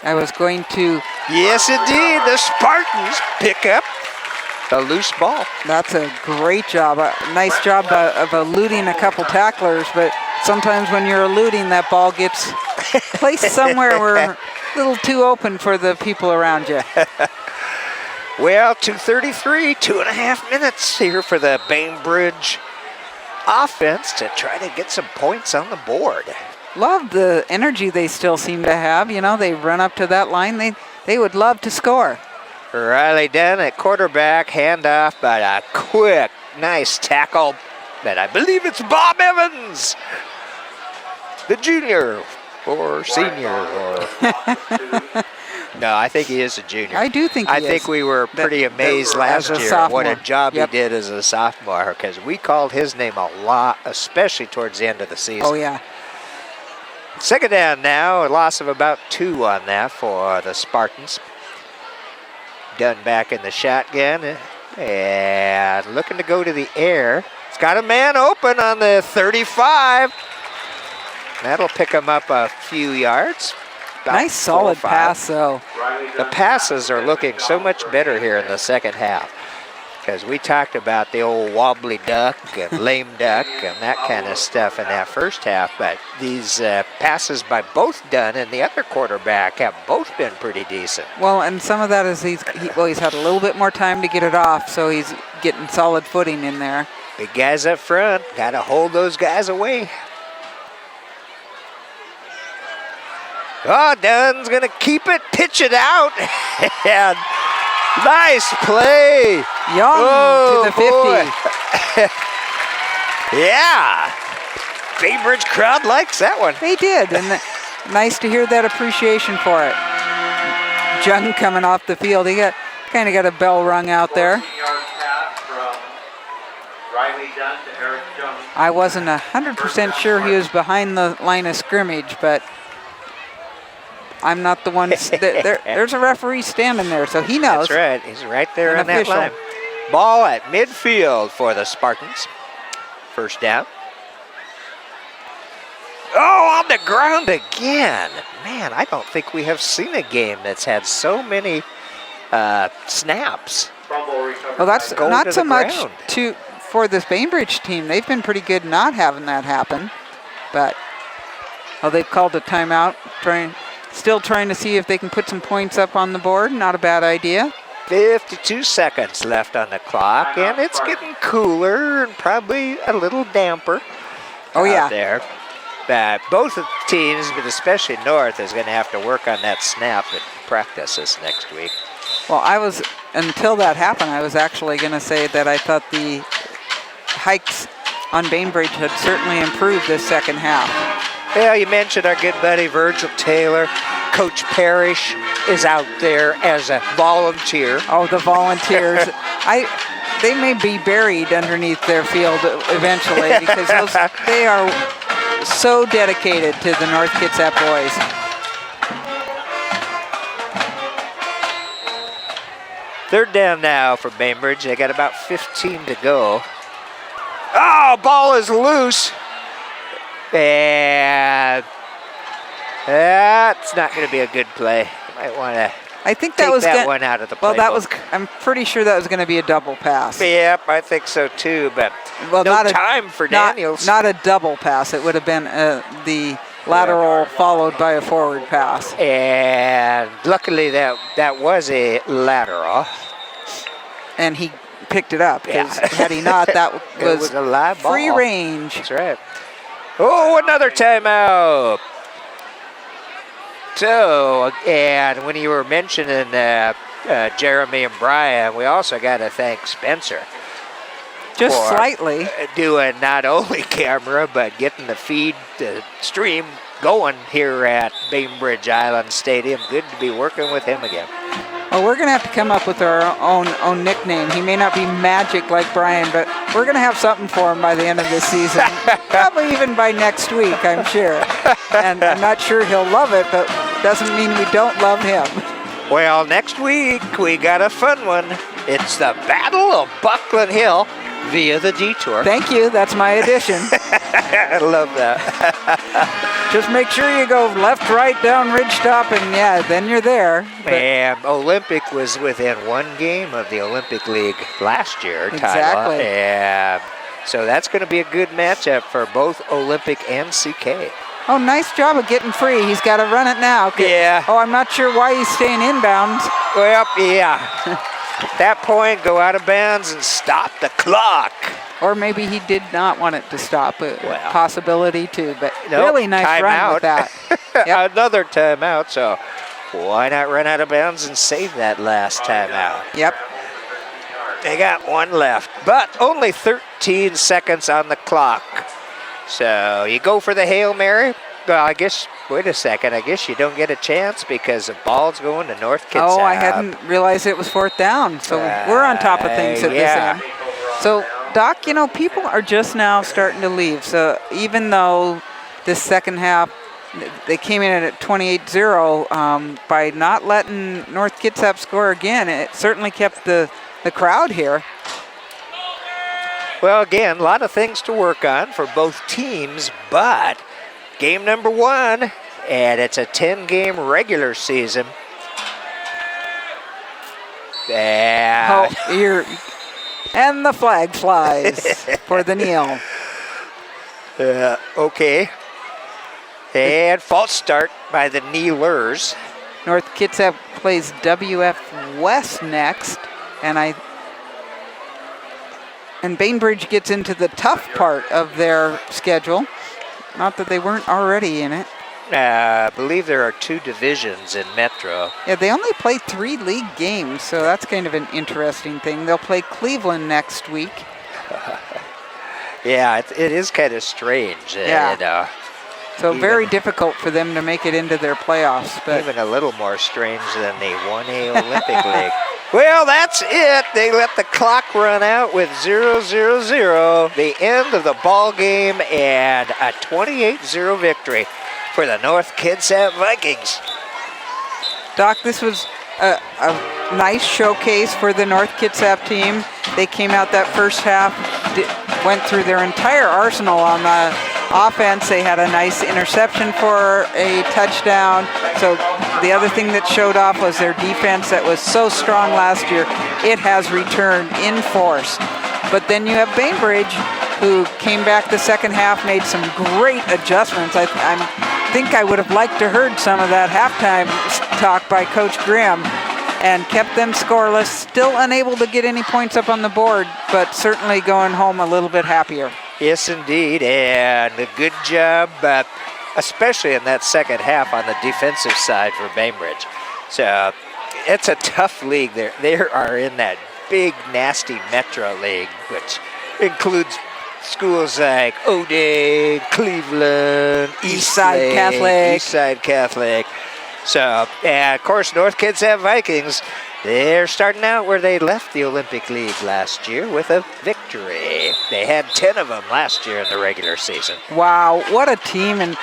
I was going to... Yes, indeed. The Spartans pick up a loose ball. That's a great job. A nice job of eluding a couple tacklers, but sometimes when you're eluding, that ball gets placed somewhere where a little too open for the people around you. Well, 2:33, 2.5 minutes here for the Bainbridge offense to try to get some points on the board. Love the energy they still seem to have. You know, they run up to that line. They would love to score. Riley Dunn at quarterback, handoff, but a quick, nice tackle. But I believe it's Bob Evans, the junior or senior. Or no, I think he is a junior. I do think he is. I think we were pretty amazed last as a year sophomore. what a job Yep. he did as a sophomore, because we called his name a lot, especially towards the end of the season. Oh, yeah. Second down now, a loss of about 2 on that for the Spartans. Dunn back in the shotgun and looking to go to the air. It's got a man open on the 35. That'll pick him up a few yards. Nice solid pass, though. The passes are looking so much better here in the second half, because we talked about the old wobbly duck and lame duck and that kind of stuff in that first half, but these passes by both Dunn and the other quarterback have both been pretty decent. Well, and some of that is he's had a little bit more time to get it off, so he's getting solid footing in there. Big guys up front, got to hold those guys away. Oh, Dunn's going to keep it, pitch it out, and Nice play. Young to the 50. Boy. Yeah. Bainbridge crowd likes that one. They did, and nice to hear that appreciation for it. Jung coming off the field. He kind of got a bell rung out there. 14-yard pass from Riley Dunn to Eric Jones. I wasn't 100% sure he was behind the line of scrimmage, but I'm not the one. There's a referee standing there, so he knows. That's right. He's right there An on that official. line. Ball at midfield for the Spartans. First down. Oh, on the ground again. Man, I don't think we have seen a game that's had so many snaps. Fumble recovered Well, that's by Go not to so the much ground. for this Bainbridge team. They've been pretty good not having that happen, but they've called a timeout, still trying to see if they can put some points up on the board. Not a bad idea. 52 seconds left on the clock, and it's getting cooler and probably a little damper Oh, yeah. out there. Both of the teams, but especially North, is going to have to work on that snap and practice this next week. Well, until that happened, I was actually going to say that I thought the hikes on Bainbridge had certainly improved this second half. Well, you mentioned our good buddy Virgil Taylor. Coach Parrish is out there as a volunteer. Oh, the volunteers. They may be buried underneath their field eventually because they are so dedicated to the North Kitsap boys. Third down now for Bainbridge. They got about 15 to go. Oh, ball is loose. And that's not going to be a good play. You might want to I think take that was that one out of the well. That playbook. I'm pretty sure that was going to be a double pass. Yep, I think so too, but Well, no not time for Daniels. Not a double pass. It would have been the lateral followed by a forward pass. And luckily that was a lateral. And he picked it up. 'Cause Yeah. had he not, that It was was a live free ball. range. That's right. Oh, another timeout. So, and when you were mentioning Jeremy and Brian, we also got to thank Spencer. Just for slightly. Doing not only camera, but getting the feed, the stream going here at Bainbridge Island Stadium. Good to be working with him again. Well, we're going to have to come up with our own nickname. He may not be magic like Brian, but we're going to have something for him by the end of this season. Probably even by next week, I'm sure. And I'm not sure he'll love it, but doesn't mean we don't love him. Well, next week we got a fun one. It's the Battle of Buckland Hill via the detour. Thank you. That's my addition. I love that. Just make sure you go left, right, down Ridgetop, and yeah, then you're there. But And Olympic was within one game of the Olympic League last year, Tyler. Exactly. And so that's going to be a good matchup for both Olympic and CK. oh, nice job of getting free. He's got to run it now. 'Cause- Yeah. Oh, I'm not sure why he's staying inbounds. Well, yeah. At that point, go out of bounds and stop the clock. Or maybe he did not want it to stop. A Well. possibility too. But Nope, really nice run timeout. with that. Yep. Another timeout, so why not run out of bounds and save that last timeout? Yep. They got one left, but only 13 seconds on the clock. So you go for the Hail Mary? Well, I guess, wait a second, I guess you don't get a chance because the ball's going to North Kitsap. Oh, I hadn't realized it was fourth down. So we're on top of things at yeah. this end. So, Doc, people are just now starting to leave. So even though this second half, they came in at 28-0, by not letting North Kitsap score again, it certainly kept the crowd here. Well, again, a lot of things to work on for both teams, but game number one, and it's a 10-game regular season. Yeah. Oh, and the flag flies for the kneel. Okay. And false start by the kneelers. North Kitsap plays WF West next, and Bainbridge gets into the tough part of their schedule. Not that they weren't already in it. I believe there are 2 divisions in Metro. Yeah, they only play 3 league games, so that's kind of an interesting thing. They'll play Cleveland next week. Yeah, it is kind of strange. Yeah. So very difficult for them to make it into their playoffs. But even a little more strange than the 1A Olympic League. Well, that's it. They let the clock run out with 0-0-0. The end of the ball game and a 28-0 victory for the North Kitsap Vikings. Doc, this was a nice showcase for the North Kitsap team. They came out that first half, went through their entire arsenal on the offense. They had a nice interception for a touchdown. So the other thing that showed off was their defense that was so strong last year. It has returned in force. But then you have Bainbridge, who came back the second half, made some great adjustments. I think I would have liked to heard some of that halftime talk by Coach Graham, and kept them scoreless, still unable to get any points up on the board, but certainly going home a little bit happier. Yes, indeed, and a good job, especially in that second half on the defensive side for Bainbridge. So it's a tough league. They are in that big, nasty Metro League, which includes schools like O'Day, Cleveland, Eastside Catholic. So, and of course, North Kitsap Vikings, they're starting out where they left the Olympic League last year with a victory. They had 10 of them last year in the regular season. Wow, what a team. And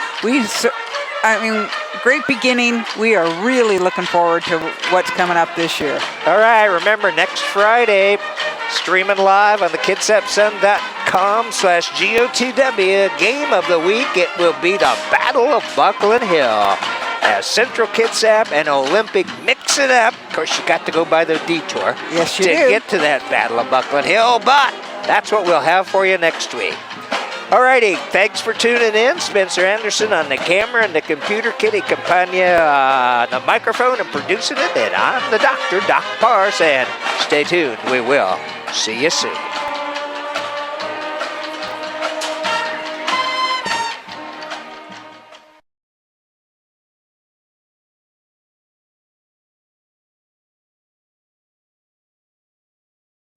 great beginning. We are really looking forward to what's coming up this year. All right, remember next Friday, streaming live on the kitsapsun.com/GOTW, game of the week, it will be the Battle of Buckland Hill. As Central Kitsap and Olympic mix it up. Of course, you got to go by the detour yes, you to do. get to that Battle of Buckland Hill, but that's what we'll have for you next week. All righty, thanks for tuning in. Spencer Anderson on the camera and the computer, Kitty Campagna on the microphone and producing it, and I'm the doctor, Doc Parse, and stay tuned. We will see you soon.